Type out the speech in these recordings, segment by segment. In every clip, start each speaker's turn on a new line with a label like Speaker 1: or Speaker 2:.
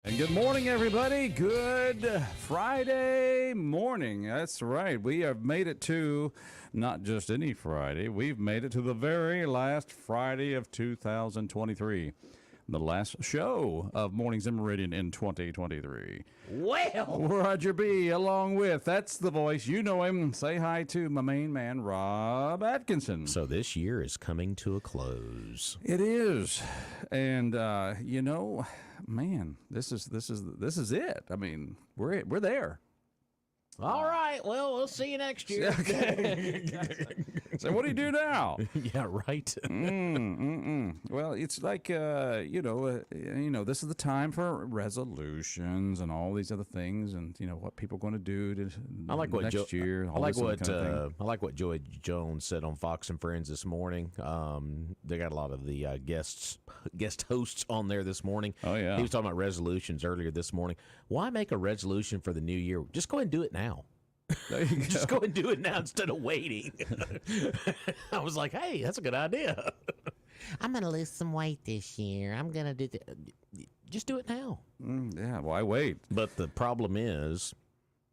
Speaker 1: And good morning, everybody. Good Friday morning. That's right. We have made it to not just any Friday. We've made it to the very last Friday of 2023. The last show of Mornings in Meridian in 2023.
Speaker 2: Well,
Speaker 1: Roger B. along with, that's the voice. You know him. Say hi to my main man, Rob Atkinson.
Speaker 2: so this year is coming to a close.
Speaker 1: It is. And, man, this is it. I mean, we're there.
Speaker 2: All right. Well, we'll see you next year.
Speaker 1: So what do you do now?
Speaker 2: Yeah, right.
Speaker 1: Well, it's like this is the time for resolutions and all these other things, and what people are going to do to
Speaker 2: I like what
Speaker 1: next year.
Speaker 2: I like what I like what Joey Jones said on Fox and Friends this morning. They got a lot of the guest hosts on there this morning.
Speaker 1: Oh yeah,
Speaker 2: he was talking about resolutions earlier this morning. Why make a resolution for the new year? Just go ahead and do it now. Just go and do it now instead of waiting. I was like, hey, that's a good idea.
Speaker 3: I'm going to lose some weight this year. I'm going to do
Speaker 2: Just do it now.
Speaker 1: Yeah, why wait?
Speaker 2: But the problem is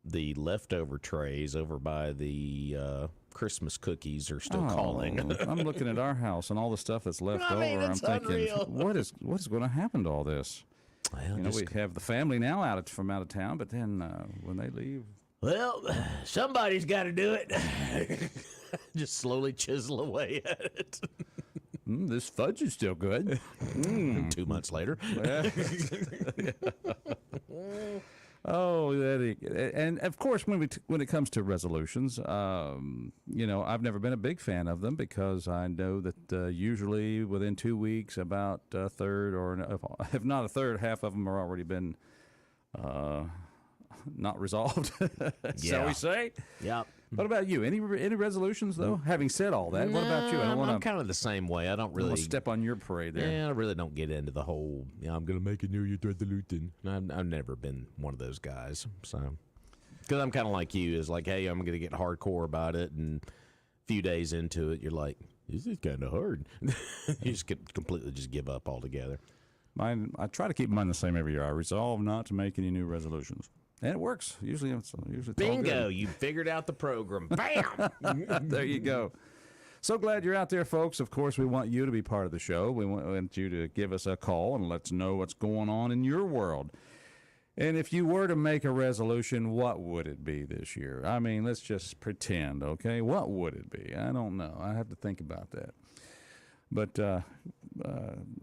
Speaker 2: the leftover trays over by the Christmas cookies are still calling.
Speaker 1: I'm looking at our house and all the stuff that's left over. I'm thinking,
Speaker 2: unreal.
Speaker 1: what is going to happen to all this?
Speaker 2: Well,
Speaker 1: We have the family now from out of town, but then when they leave.
Speaker 2: Well, somebody's got to do it. Just slowly chisel away at it.
Speaker 1: This fudge is still good.
Speaker 2: 2 months later.
Speaker 1: And of course, when it comes to resolutions, I've never been a big fan of them because I know that usually within 2 weeks, about a third, or if not a third, half of them are already been not resolved, shall we say?
Speaker 2: Yep.
Speaker 1: What about you? Any resolutions though? Having said all that, what about you? I don't
Speaker 2: I'm
Speaker 1: want
Speaker 2: kind of the same way. I don't really
Speaker 1: to step on your parade there.
Speaker 2: Yeah, I really don't get into the whole. I'm going to make a New Year's resolution. I've never been one of those guys. So, because I'm kind of like you, is like, hey, I'm going to get hardcore about it, and a few days into it, you're like, this is kind of hard. You just completely give up altogether.
Speaker 1: I try to keep mine the same every year. I resolve not to make any new resolutions. And it works. Usually it's
Speaker 2: Bingo!
Speaker 1: all good.
Speaker 2: You figured out the program. Bam!
Speaker 1: There you go. So glad you're out there, folks. Of course, we want you to be part of the show. We want you to give us a call and let us know what's going on in your world. And if you were to make a resolution, what would it be this year? I mean, let's just pretend, okay? What would it be? I don't know. I have to think about that. But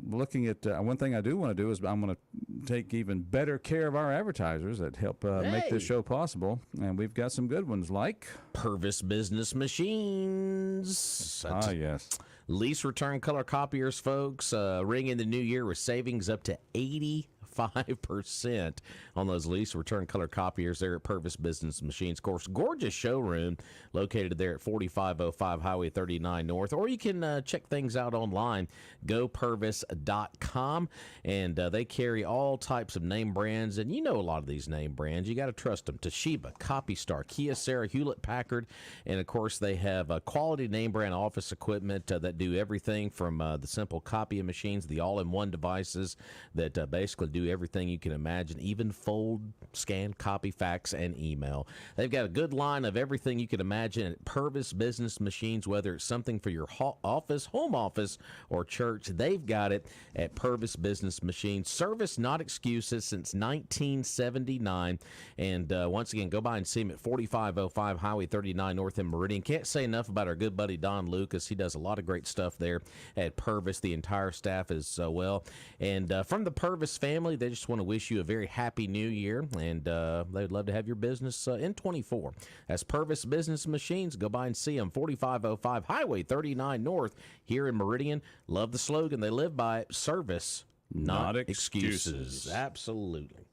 Speaker 1: looking at one thing I do want to do is I'm going to take even better care of our advertisers that help make this show possible. And we've got some good ones like
Speaker 2: Purvis Business Machines.
Speaker 1: Yes.
Speaker 2: Lease return color copiers, folks. Ring in the new year with savings up to 85% on those lease return color copiers there at Purvis Business Machines. Of course, gorgeous showroom located there at 4505 Highway 39 North. Or you can check things out online, gopurvis.com. And they carry all types of name brands. And you know a lot of these name brands. You got to trust them. Toshiba, CopyStar, Kyocera, Hewlett-Packard. And, of course, they have quality name brand office equipment that do everything from the simple copy machines, the all-in-one devices that basically do everything you can imagine, even fold, scan, copy, fax, and email. They've got a good line of everything you can imagine at Purvis Business Machines, whether it's something for your office, home office, or church. They've got it at Purvis Business Machines. Service, not excuses, since 1979. And once again, go by and see them at 4505 Highway 39 North in Meridian. Can't say enough about our good buddy Don Lucas. He does a lot of great stuff there at Purvis. The entire staff is well. And from the Purvis family, they just want to wish you a very happy new year, and they'd love to have your business in 24. That's Purvis Business Machines. Go by and see them, 4505 Highway 39 North here in Meridian. Love the slogan they live by: service, not excuses. Absolutely.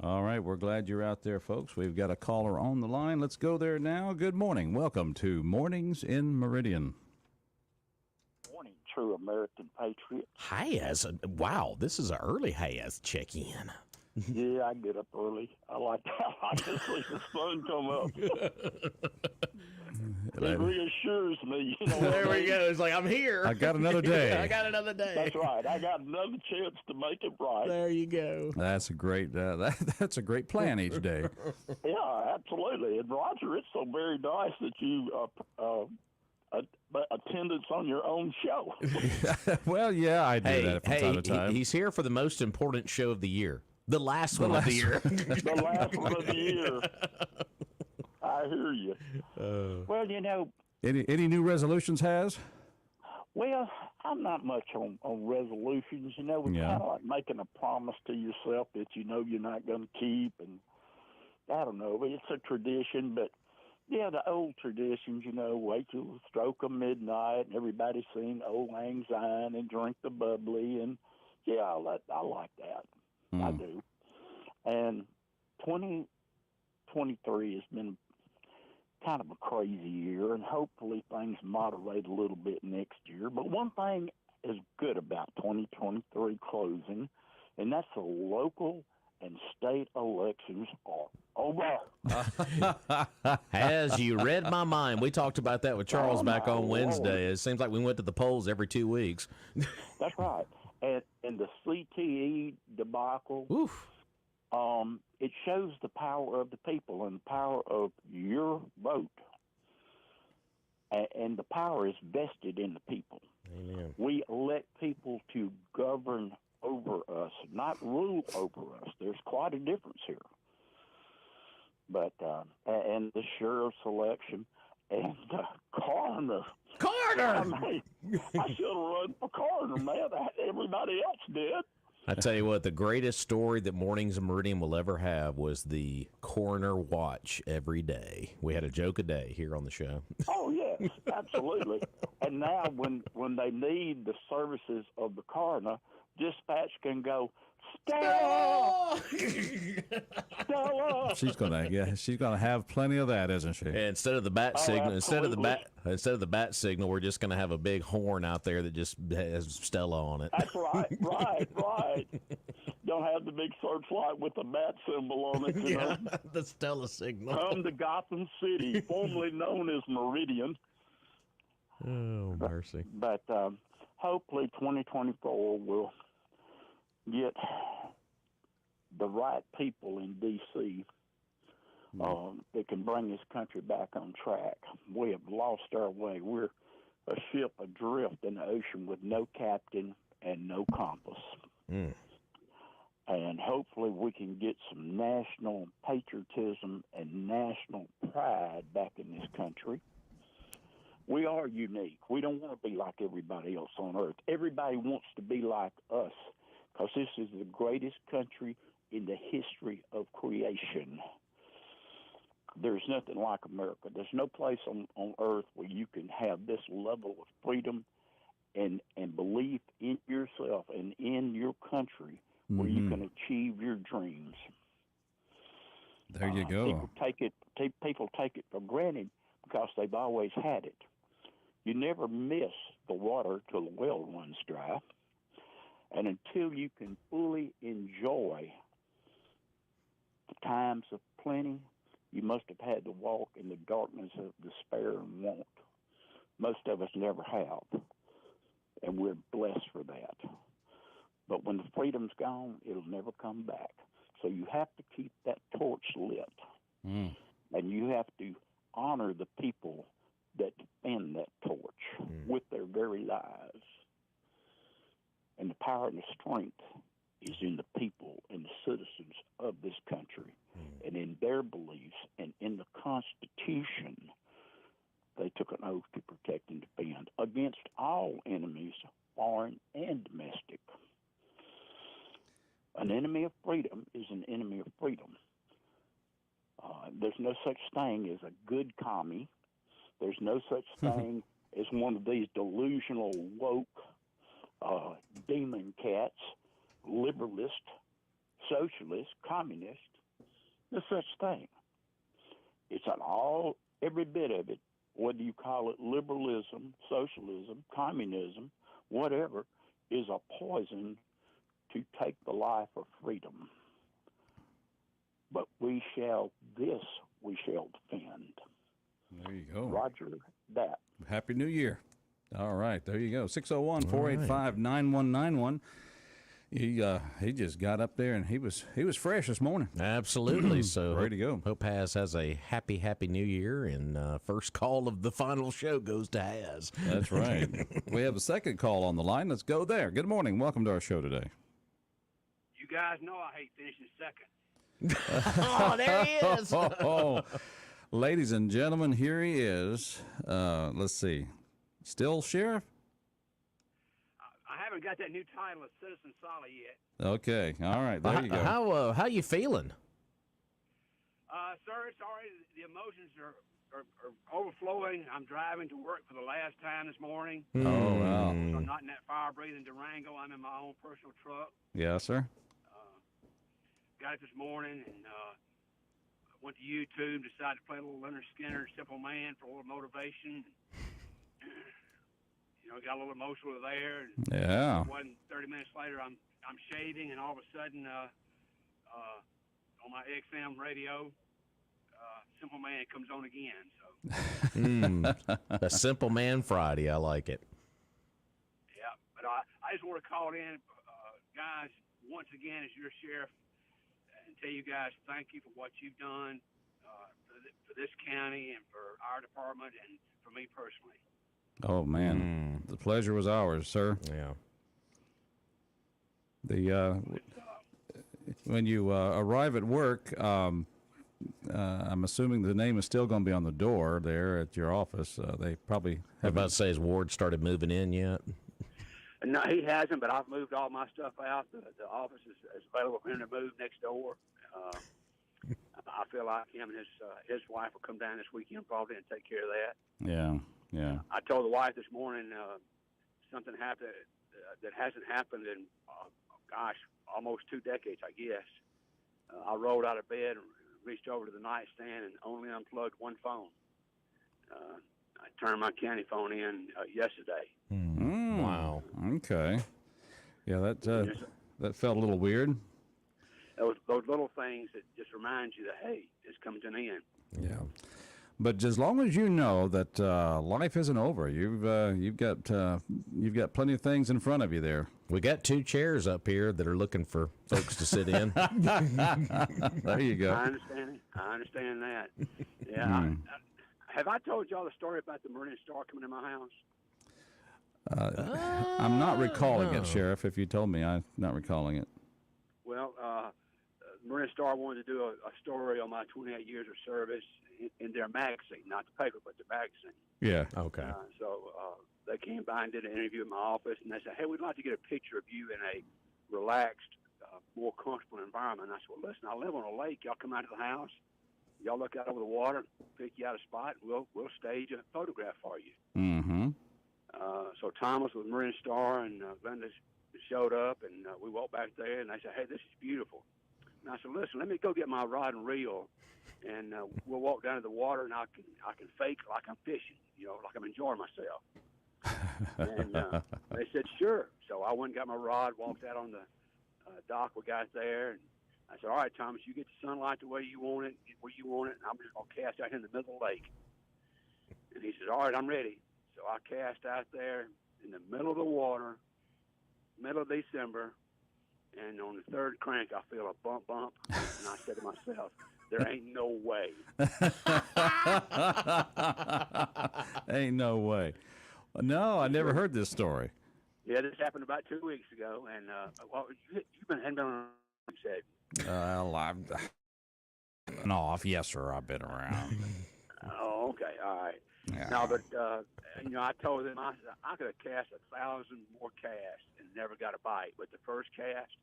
Speaker 1: All right, we're glad you're out there, folks. We've got a caller on the line. Let's go there now. Good morning. Welcome to Mornings in Meridian.
Speaker 4: Morning, true American patriot.
Speaker 2: Hayes, wow, this is an early Hayes check-in.
Speaker 4: Yeah, I get up early. I like to leave the sun come up. It reassures me. You know what
Speaker 2: There
Speaker 4: I
Speaker 2: we
Speaker 4: mean?
Speaker 2: go. It's like, I'm here.
Speaker 1: I got another day.
Speaker 2: I got another day.
Speaker 4: That's right. I got another chance to make it right.
Speaker 2: There you go.
Speaker 1: That's a great. That's a great plan each day.
Speaker 4: Yeah, absolutely. And Roger, it's so very nice that you attendance on your own show.
Speaker 1: Well, yeah, I do that from time to time.
Speaker 2: He's here for the most important show of the year. The last one of the year.
Speaker 4: The last one of the year. I hear you. Well, you know,
Speaker 1: Any new resolutions, Has?
Speaker 4: well, I'm not much on resolutions. You know, it's
Speaker 1: Yeah.
Speaker 4: kind of like making a promise to yourself that you know you're not going to keep. And I don't know, it's a tradition. But, yeah, the old traditions, you know, wait till the stroke of midnight and everybody sing Old Lang Syne and drink the bubbly. And, yeah, I like that. I do. And 2023 has been kind of a crazy year, and hopefully things moderate a little bit next year. But one thing is good about 2023 closing, and that's the local and state elections are over.
Speaker 2: As you read my mind, we talked about that with Charles back
Speaker 4: my
Speaker 2: on Wednesday.
Speaker 4: Lord.
Speaker 2: It seems like we went to the polls every 2 weeks.
Speaker 4: That's right. And the CTE debacle,
Speaker 2: Oof.
Speaker 4: it shows the power of the people and the power of your vote. And the power is vested in the people.
Speaker 2: Amen.
Speaker 4: We elect people to govern over us, not rule over us. There's quite a difference here. But and the sheriff's election and the coroner. I mean, I should have run for coroner, man. Everybody else did.
Speaker 2: I tell you what, the greatest story that Mornings of Meridian will ever have was the coroner watch every day. We had a joke a day here on the show.
Speaker 4: Oh, yes, absolutely. And now when they need the services of the coroner, dispatch can go, Stella! Stella!
Speaker 1: She's gonna have plenty of that, isn't she?
Speaker 2: And instead of the bat signal, instead of
Speaker 4: absolutely.
Speaker 2: the bat signal, we're just going to have a big horn out there that just has Stella on it.
Speaker 4: That's right. Don't have the big searchlight with the bat symbol on it. You know?
Speaker 2: The Stella signal.
Speaker 4: Come to Gotham City, formerly known as Meridian.
Speaker 2: Oh, mercy.
Speaker 4: But hopefully 2024 will get the right people in D.C. That can bring this country back on track. We have lost our way. We're a ship adrift in the ocean with no captain and no compass. And hopefully we can get some national patriotism and national pride back in this country. We are unique. We don't want to be like everybody else on earth. Everybody wants to be like us because this is the greatest country in the history of creation. There's nothing like America. There's no place on earth where you can have this level of freedom and belief in yourself and in your country where you can achieve your dreams.
Speaker 1: There you go.
Speaker 4: People take it for granted because they've always had it. You never miss the water till the well runs dry. And until you can fully enjoy the times of plenty, you must have had to walk in the darkness of despair and want. Most of us never have, and we're blessed for that. But when the freedom's gone, it'll never come back. So you have to keep that torch lit, and you have to honor the people that defend that torch with their very lives. And the power and the strength is in the people and the citizens of this country and in their beliefs and in the Constitution. They took an oath to protect and defend against all enemies, foreign and domestic. An enemy of freedom is an enemy of freedom. There's no such thing as a good commie. There's no such thing as one of these delusional, woke, demon cats, liberalist, socialist, communist. No such thing. It's every bit of it, whether you call it liberalism, socialism, communism, whatever, is a poison to take the life of freedom. But we shall defend.
Speaker 1: There you go.
Speaker 4: Roger that.
Speaker 1: Happy New Year. All right, there you go. 601-485-9191. He just got up there and he was fresh this morning.
Speaker 2: Absolutely. So
Speaker 1: ready to go.
Speaker 2: Hope Haz has a happy New Year, and first call of the final show goes to Haz.
Speaker 1: That's right. We have a second call on the line. Let's go there. Good morning. Welcome to our show today.
Speaker 5: You guys know I hate finishing second.
Speaker 2: Oh, there he is.
Speaker 1: Ladies and gentlemen, here he is. Let's see. Still sheriff?
Speaker 5: I haven't got that new title of Citizen Solly yet.
Speaker 1: Okay. All right. There you go.
Speaker 2: How you feeling?
Speaker 5: Sir, sorry, the emotions are overflowing. I'm driving to work for the last time this morning.
Speaker 1: Oh, wow.
Speaker 5: I'm not in that fire-breathing Durango. I'm in my own personal truck.
Speaker 1: Yes, sir.
Speaker 5: Got it this morning and went to YouTube, decided to play a little Leonard Skinner, Simple Man, for a little motivation. Got a little emotional there. And
Speaker 1: Yeah.
Speaker 5: 30 minutes later, I'm shaving, and all of a sudden, on my XM radio, Simple Man comes on again. So
Speaker 2: A Simple Man Friday. I like it.
Speaker 5: yeah, but I just want to call in, guys, once again as your sheriff, and tell you guys thank you for what you've done for this county and for our department and for me personally.
Speaker 1: Oh, man. The pleasure was ours, sir.
Speaker 2: Yeah.
Speaker 1: When you arrive at work, I'm assuming the name is still going to be on the door there at your office. They probably
Speaker 2: I'm
Speaker 1: have
Speaker 2: about to say, has Ward started moving in yet?
Speaker 5: No, he hasn't, but I've moved all my stuff out. The office is available for him to move next door. I feel like him and his wife will come down this weekend probably and take care of that.
Speaker 1: Yeah.
Speaker 5: I told the wife this morning something happened that hasn't happened in, almost 2 decades, I guess. I rolled out of bed and reached over to the nightstand and only unplugged one phone. I turned my county phone in yesterday.
Speaker 2: Wow.
Speaker 1: Okay. Yeah, that felt a little weird.
Speaker 5: Those little things that just remind you that, hey, it's coming to an end.
Speaker 1: Yeah. But as long as you know that life isn't over, you've got plenty of things in front of you there.
Speaker 2: We got 2 chairs up here that are looking for folks to sit in.
Speaker 1: There you go.
Speaker 5: I understand that. Yeah. Have I told y'all the story about the Meridian Star coming to my house?
Speaker 1: I'm not recalling it, Sheriff. If you told me, I'm not recalling it.
Speaker 5: Well, Meridian Star wanted to do a story on my 28 years of service in their magazine, not the paper, but the magazine.
Speaker 1: Yeah.
Speaker 2: Okay.
Speaker 5: So they came by and did an interview in my office, and they said, hey, we'd like to get a picture of you in a relaxed, more comfortable environment. And I said, well, listen, I live on a lake. Y'all come out to the house. Y'all look out over the water, pick you out a spot, and we'll stage a photograph for you.
Speaker 1: Mm-hmm.
Speaker 5: So Thomas with Meridian Star and Glenda showed up, and we walked back there, and they said, hey, this is beautiful. And I said, listen, let me go get my rod and reel, and we'll walk down to the water, and I can fake like I'm fishing, like I'm enjoying myself. And they said, sure. So I went and got my rod, walked out on the dock we got there, and I said, all right, Thomas, you get the sunlight the way you want it, and I'm just going to cast out here in the middle of the lake. And he said, all right, I'm ready. So I cast out there in the middle of the water, middle of December, and on the third crank, I feel a bump, and I said to myself, there ain't no way.
Speaker 1: Ain't no way. No, I never heard this story.
Speaker 5: Yeah, this happened about 2 weeks ago, and you've been on, you said.
Speaker 1: Well, I'm off. Yes, sir. I've been around.
Speaker 5: Oh, okay, all right.
Speaker 1: Yeah.
Speaker 5: No, but I told them I could have cast 1,000 more casts and never got a bite. But the first cast,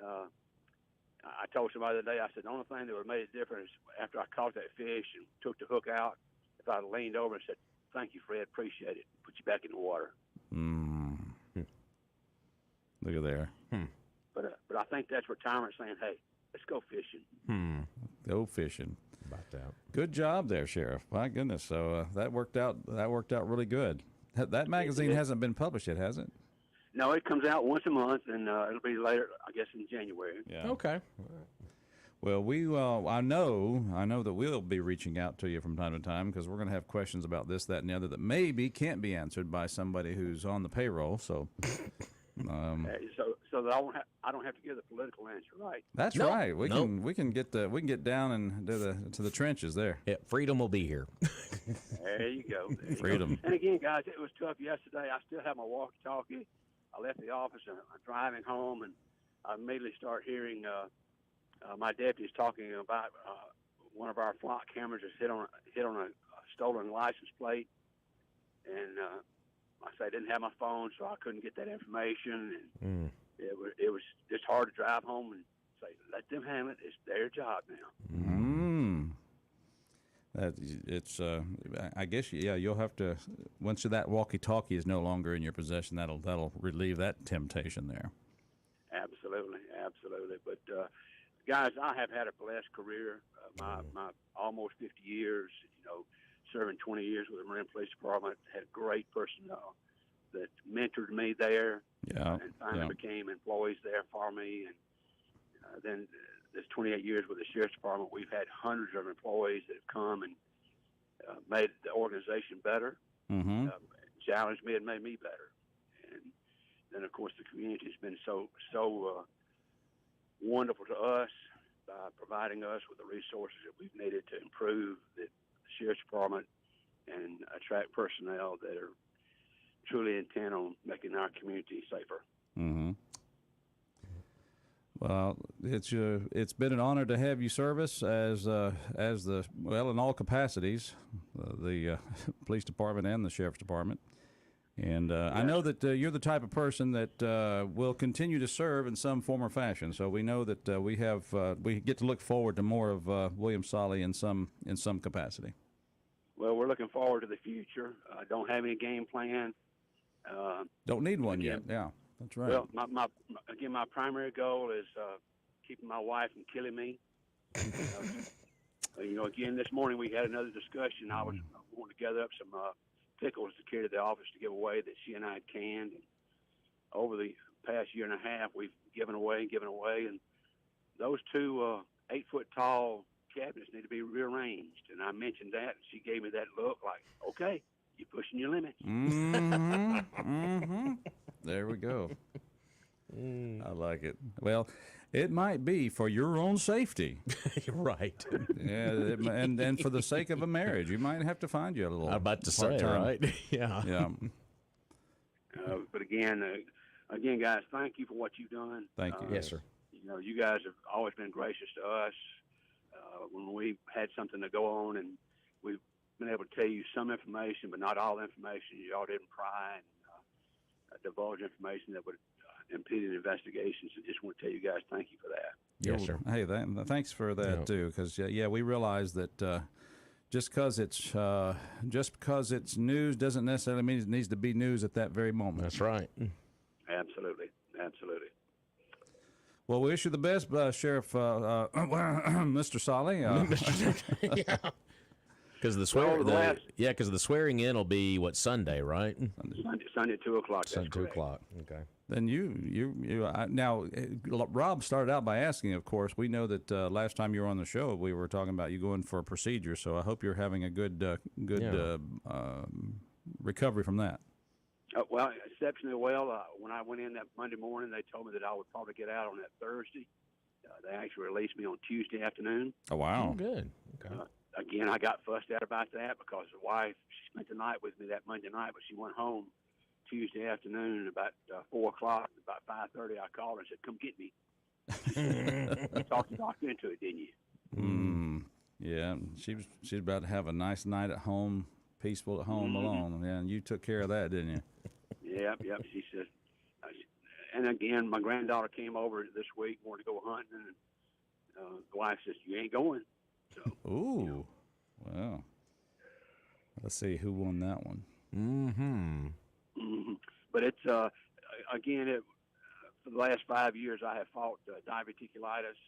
Speaker 5: I told somebody the other day, I said the only thing that would have made a difference after I caught that fish and took the hook out, if I'd leaned over and said, "Thank you, Fred, appreciate it," put you back in the water.
Speaker 1: Look at there.
Speaker 5: But I think that's retirement saying, "Hey, let's go fishing."
Speaker 1: Go fishing.
Speaker 2: About that.
Speaker 1: Good job there, Sheriff. My goodness. So that worked out. That worked out really good. That magazine hasn't been published yet, has it?
Speaker 5: No, it comes out once a month, and it'll be later, I guess, in January.
Speaker 1: Yeah.
Speaker 2: Okay.
Speaker 1: Well, I know that we'll be reaching out to you from time to time because we're going to have questions about this, that, and the other that maybe can't be answered by somebody who's on the payroll. So,
Speaker 5: so that I don't have to give the political answer, right?
Speaker 1: that's
Speaker 2: Nope.
Speaker 1: right. We
Speaker 2: Nope.
Speaker 1: can get down and to the trenches there.
Speaker 2: Yeah, freedom will be here.
Speaker 5: There you go. There you
Speaker 1: Freedom.
Speaker 5: go. And again, guys, it was tough yesterday. I still have my walkie-talkie. I left the office and I'm driving home, and I immediately start hearing my deputies talking about one of our flock cameras has hit on a stolen license plate, and I say I didn't have my phone, so I couldn't get that information. And it was just hard to drive home and say, let them have it. It's their job now.
Speaker 1: It's I guess you'll have to, once that walkie-talkie is no longer in your possession, that'll relieve that temptation there.
Speaker 5: Absolutely. But guys, I have had a blessed career. My almost 50 years, serving 20 years with the Marine Police Department, had great personnel that mentored me there, and finally became employees there for me. And then this 28 years with the Sheriff's Department, we've had hundreds of employees that have come and made the organization better, challenged me and made me better. And then, of course, the community has been so wonderful to us by providing us with the resources that we've needed to improve the Sheriff's Department and attract personnel that are truly intent on making our community safer.
Speaker 1: Well, it's been an honor to have you service as in all capacities, the police department and the sheriff's department. And I know that you're the type of person that will continue to serve in some form or fashion. So we know that we get to look forward to more of William Solly in some capacity.
Speaker 5: Well, we're looking forward to the future. I don't have any game plan.
Speaker 1: Don't need one yet. Yeah, that's right.
Speaker 5: Well, my primary goal is keeping my wife from killing me. Again, this morning we had another discussion. I was wanting to gather up some pickles to carry to the office to give away that she and I had canned. And over the past year and a half, we've given away, and those two 8-foot-tall cabinets need to be rearranged. And I mentioned that, and she gave me that look like, okay, you're pushing your limits.
Speaker 1: There we go. I like it. Well, it might be for your own safety.
Speaker 2: Right.
Speaker 1: Yeah, and for the sake of a marriage, you might have to find you a little.
Speaker 2: I'm about to say,
Speaker 1: part-time.
Speaker 2: right? Yeah.
Speaker 1: Yeah.
Speaker 5: But again, guys, thank you for what you've done.
Speaker 1: Thank you.
Speaker 2: Yes, sir.
Speaker 5: You guys have always been gracious to us when we've had something to go on, and we've been able to tell you some information, but not all the information. You all didn't pry and divulge information that would impede an investigation. So just want to tell you guys thank you for that.
Speaker 2: Yes, sir.
Speaker 1: Hey, thanks for that too, because we realize that just because it's news doesn't necessarily mean it needs to be news at that very moment.
Speaker 2: That's right.
Speaker 5: Absolutely.
Speaker 1: Well, we wish you the best, Sheriff Mr. Solly.
Speaker 2: Yeah. Because the swearing in will be Sunday, right?
Speaker 5: Sunday at 2:00.
Speaker 2: Sunday 2:00. Okay.
Speaker 1: Then now Rob started out by asking. Of course, we know that last time you were on the show, we were talking about you going for a procedure. So I hope you're having a good recovery from that.
Speaker 5: Well, exceptionally well. When I went in that Monday morning, they told me that I would probably get out on that Thursday. They actually released me on Tuesday afternoon.
Speaker 1: Oh, wow.
Speaker 2: Oh, good. Okay.
Speaker 5: Again, I got fussed out about that because the wife, she spent the night with me that Monday night, but she went home Tuesday afternoon about 4 o'clock. About 5:30, I called her and said, "Come get me." She said, "You talked the doctor into it, didn't you?"
Speaker 1: Yeah, she's about to have a nice night at home, peaceful at home alone. Yeah, and you took care of that, didn't you?
Speaker 5: Yep. She said, and again, my granddaughter came over this week, wanted to go hunting, and the wife says, "You ain't going." So,
Speaker 1: ooh, well, let's see who won that one.
Speaker 5: But it's again, for the last 5 years, I have fought diverticulitis.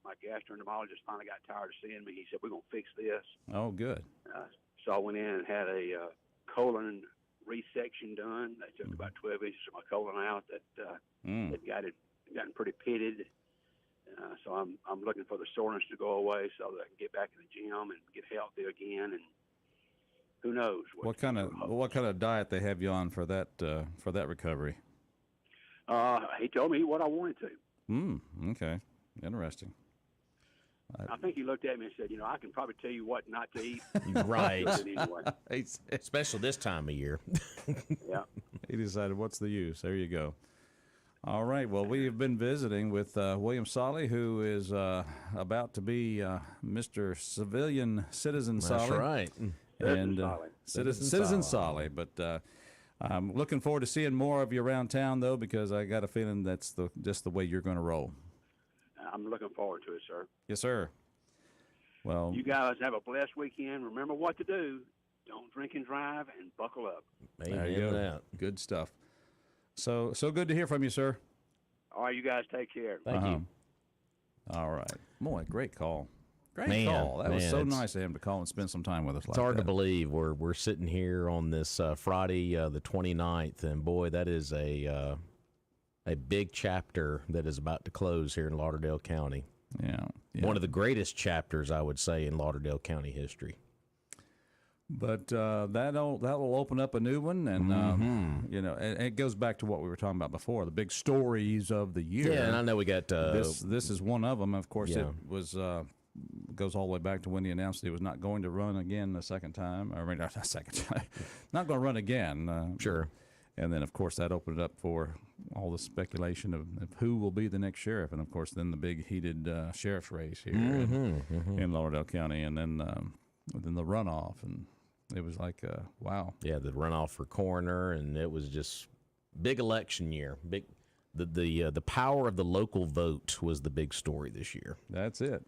Speaker 5: My gastroenterologist finally got tired of seeing me. He said, "We're gonna fix this."
Speaker 1: Oh, good.
Speaker 5: So I went in and had a colon resection done. They took about 12 inches of my colon out. That had gotten pretty pitted. So I'm looking for the soreness to go away so that I can get back in the gym and get healthy again. And who knows
Speaker 1: What kind of diet they have you on for that recovery?
Speaker 5: He told me what I wanted to.
Speaker 1: Okay, interesting.
Speaker 5: I think he looked at me and said, I can probably tell you what not to eat.
Speaker 2: Right.
Speaker 5: Anyway.
Speaker 2: Especially this time of year.
Speaker 5: Yeah.
Speaker 1: He decided, what's the use? There you go. All right. Well, we have been visiting with William Solly, who is about to be Mr. Civilian Citizen Solly.
Speaker 2: That's right.
Speaker 1: And Citizen
Speaker 2: Solly.
Speaker 1: Solly. But I'm looking forward to seeing more of you around town, though, because I got a feeling that's just the way you're going to roll.
Speaker 5: I'm looking forward to it, sir.
Speaker 1: Yes, sir. Well,
Speaker 5: you guys have a blessed weekend. Remember what to do. Don't drink and drive, and buckle up.
Speaker 1: There you go.
Speaker 2: That.
Speaker 1: Good stuff. So good to hear from you, sir.
Speaker 5: All right, you guys take care.
Speaker 2: Thank you.
Speaker 1: All right. Boy, great call. Great
Speaker 2: Man,
Speaker 1: call. That was
Speaker 2: man,
Speaker 1: so nice of him to call and spend some time with us.
Speaker 2: It's hard to believe we're sitting here on this Friday, the 29th, and boy, that is a big chapter that is about to close here in Lauderdale County.
Speaker 1: Yeah.
Speaker 2: One of the greatest chapters, I would say, in Lauderdale County history.
Speaker 1: But that'll open up a new one, and and it goes back to what we were talking about before, the big stories of the year.
Speaker 2: Yeah, and I know we got
Speaker 1: this is one of them. Of course,
Speaker 2: yeah.
Speaker 1: It was goes all the way back to when he announced he was not going to run again the second time. I mean, not a second time, not going to run again.
Speaker 2: Sure.
Speaker 1: And then, of course, that opened it up for all the speculation of who will be the next sheriff. And, of course, then the big heated sheriff's race here in Lauderdale County. And then the runoff. And it was like, wow.
Speaker 2: Yeah, the runoff for coroner. And it was just big election year. The power of the local vote was the big story this year.
Speaker 1: That's it.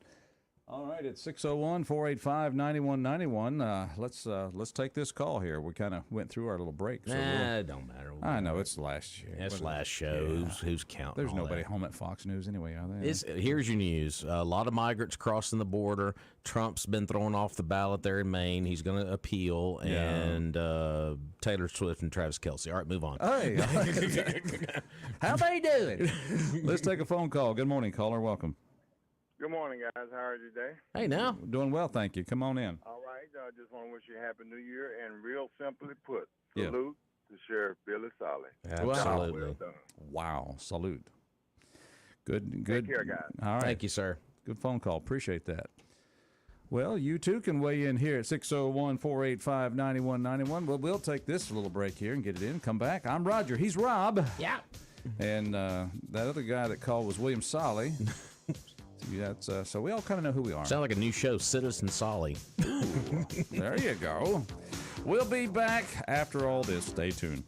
Speaker 1: All right, it's 601-485-9191. Let's take this call here. We kind of went through our little break. So
Speaker 2: it don't matter.
Speaker 1: I know it's last year.
Speaker 2: It's last show.
Speaker 1: Yeah.
Speaker 2: Who's counting?
Speaker 1: There's
Speaker 2: all
Speaker 1: nobody
Speaker 2: that?
Speaker 1: home at Fox News anyway, are they?
Speaker 2: Here's your news. A lot of migrants crossing the border. Trump's been thrown off the ballot there in Maine. He's going to appeal.
Speaker 1: Yeah.
Speaker 2: And Taylor Swift and Travis Kelce. All right, move on.
Speaker 1: Hey, how they doing? Let's take a phone call. Good morning, caller. Welcome.
Speaker 6: Good morning, guys. How are you today?
Speaker 2: Hey, now.
Speaker 1: Doing well, thank you. Come on in.
Speaker 6: All right. I just want to wish you a happy New Year. And real simply put,
Speaker 1: Yeah.
Speaker 6: salute to Sheriff Billy Solly.
Speaker 2: Absolutely.
Speaker 6: Well done.
Speaker 1: Wow, salute. Good.
Speaker 6: Take care, guys.
Speaker 1: All right.
Speaker 2: Thank you, sir.
Speaker 1: Good phone call. Appreciate that. Well, you too can weigh in here at 601-485-9191. Well, we'll take this little break here and get it in. Come back. I'm Roger. He's Rob.
Speaker 2: Yeah.
Speaker 1: And that other guy that called was William Solly. So we all kind of know who we are.
Speaker 2: Sound like a new show, Citizen Solly.
Speaker 1: There you go. We'll be back after all this. Stay tuned.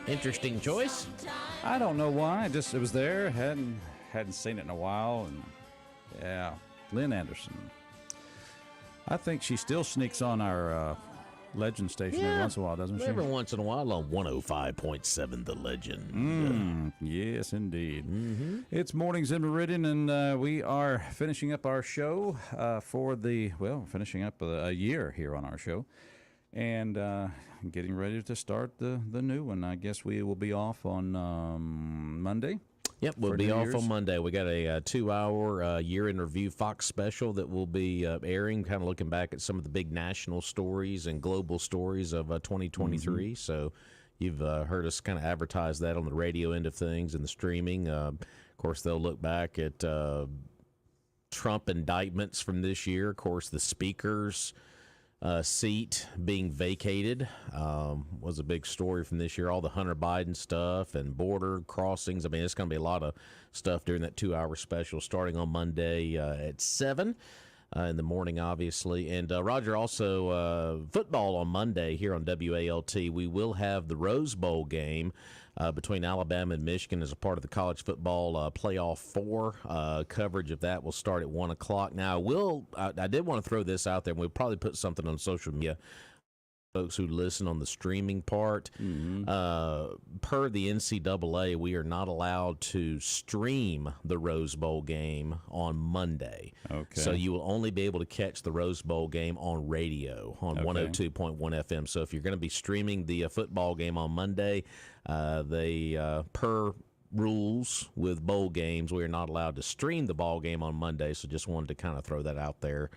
Speaker 2: Interesting choice.
Speaker 1: I don't know why. It was there. Hadn't seen it in a while. And yeah, Lynn Anderson. I think she still sneaks on our Legend station every once in a while, doesn't she?
Speaker 2: Every once in a while on 105.7 The Legend.
Speaker 1: Yes, indeed. It's Mornings in Meridian, and we are finishing up our show finishing up a year here on our show, and getting ready to start the new one. I guess we will be off on Monday.
Speaker 2: Yep, we'll be off on Monday. We got a 2-hour year in review Fox special that will be airing, kind of looking back at some of the big national stories and global stories of 2023. So you've heard us kind of advertise that on the radio end of things and the streaming. Of course, they'll look back at Trump indictments from this year. Of course, the speaker's seat being vacated was a big story from this year. All the Hunter Biden stuff and border crossings. I mean, it's going to be a lot of stuff during that 2-hour special starting on Monday at 7 in the morning, obviously. And Roger, also football on Monday here on WALT. We will have the Rose Bowl game between Alabama and Michigan as a part of the college football playoff 4. Coverage of that will start at 1 o'clock. Now, I did want to throw this out there, and we'll probably put something on social media. Folks who listen on the streaming part, per the NCAA, we are not allowed to stream the Rose Bowl game on Monday. Okay. So you will only be able to catch the Rose Bowl game on radio on 102.1 FM. So if you're going to be streaming the football game on Monday, per rules with bowl games, we are not allowed to stream the ball game on Monday. So just wanted to kind of throw that out there.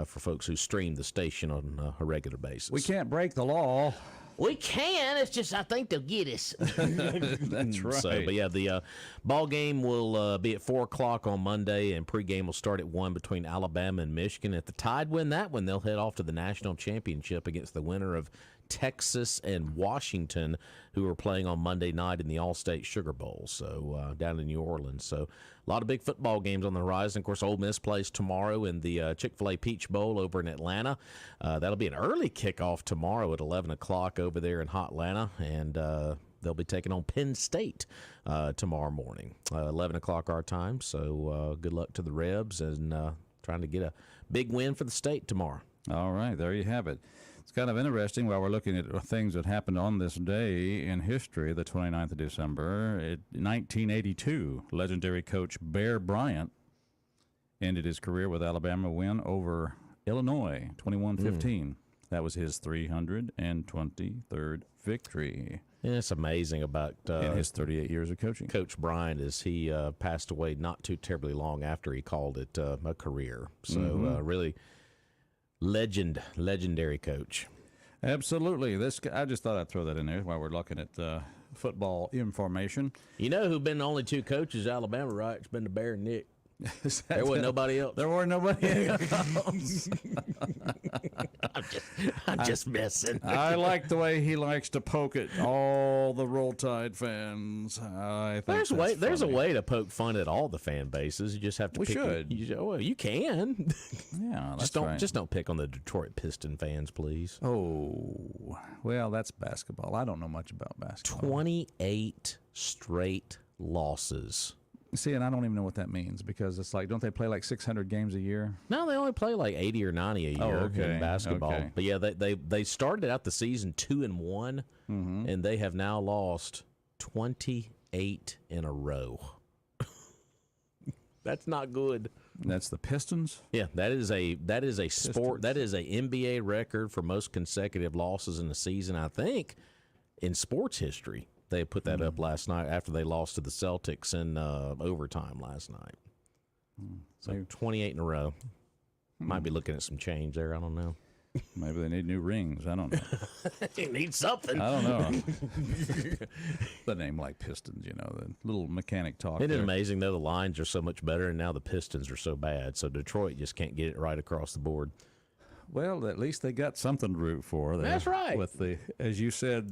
Speaker 2: For folks who stream the station on a regular basis.
Speaker 1: We can't break the law.
Speaker 3: We can. It's just I think they'll get us.
Speaker 1: That's right.
Speaker 2: So, but yeah, the ball game will be at 4 o'clock on Monday, and pregame will start at 1 between Alabama and Michigan. If the Tide win that one, they'll head off to the national championship against the winner of Texas and Washington, who are playing on Monday night in the All-State Sugar Bowl, so down in New Orleans. So a lot of big football games on the horizon. Of course, Ole Miss plays tomorrow in the Chick-fil-A Peach Bowl over in Atlanta. That'll be an early kickoff tomorrow at 11 o'clock over there in Hot Atlanta, and they'll be taking on Penn State tomorrow morning, 11 o'clock our time. So good luck to the Rebs and trying to get a big win for the state tomorrow.
Speaker 1: All right, there you have it. It's kind of interesting while we're looking at things that happened on this day in history, the 29th of December. In 1982, legendary coach Bear Bryant ended his career with Alabama win over Illinois, 21-15. That was his 323rd victory.
Speaker 2: Yeah, it's amazing about
Speaker 1: in his 38 years of coaching.
Speaker 2: Coach Bryant, as he passed away not too terribly long after he called it a career. So really legendary coach.
Speaker 1: Absolutely. I just thought I'd throw that in there while we're looking at football information.
Speaker 2: You know who've been the only two coaches at Alabama, right? It's been the Bear and Nick. There wasn't nobody else.
Speaker 1: There weren't nobody else.
Speaker 3: I'm just messing.
Speaker 1: I like the way he likes to poke at all the Roll Tide fans. I think
Speaker 2: there's a way to poke fun at all the fan bases. You just have to. You can.
Speaker 1: Yeah, that's
Speaker 2: just don't pick on the Detroit Piston fans, please.
Speaker 1: Oh, well, that's basketball. I don't know much about basketball.
Speaker 2: 28 straight losses.
Speaker 1: See, and I don't even know what that means because it's like, don't they play like 600 games a year?
Speaker 2: No, they only play like 80 or 90 a year in basketball.
Speaker 1: Okay.
Speaker 2: But yeah, they started out the season 2-1, and they have now lost 28 in a row. That's not good.
Speaker 1: That's the Pistons?
Speaker 2: Yeah, that is a sport. That is a NBA record for most consecutive losses in a season, I think, in sports history. They put that up last night after they lost to the Celtics in overtime last night. So 28 in a row. Might be looking at some change there. I don't know.
Speaker 1: Maybe they need new rings. I don't know.
Speaker 3: They need something.
Speaker 1: I don't know. The name like Pistons, the little mechanic talk.
Speaker 2: Isn't it amazing, though? The Lions are so much better, and now the Pistons are so bad. So Detroit just can't get it right across the board.
Speaker 1: Well, at least they got something to root for. There.
Speaker 2: That's right.
Speaker 1: With the, as you said,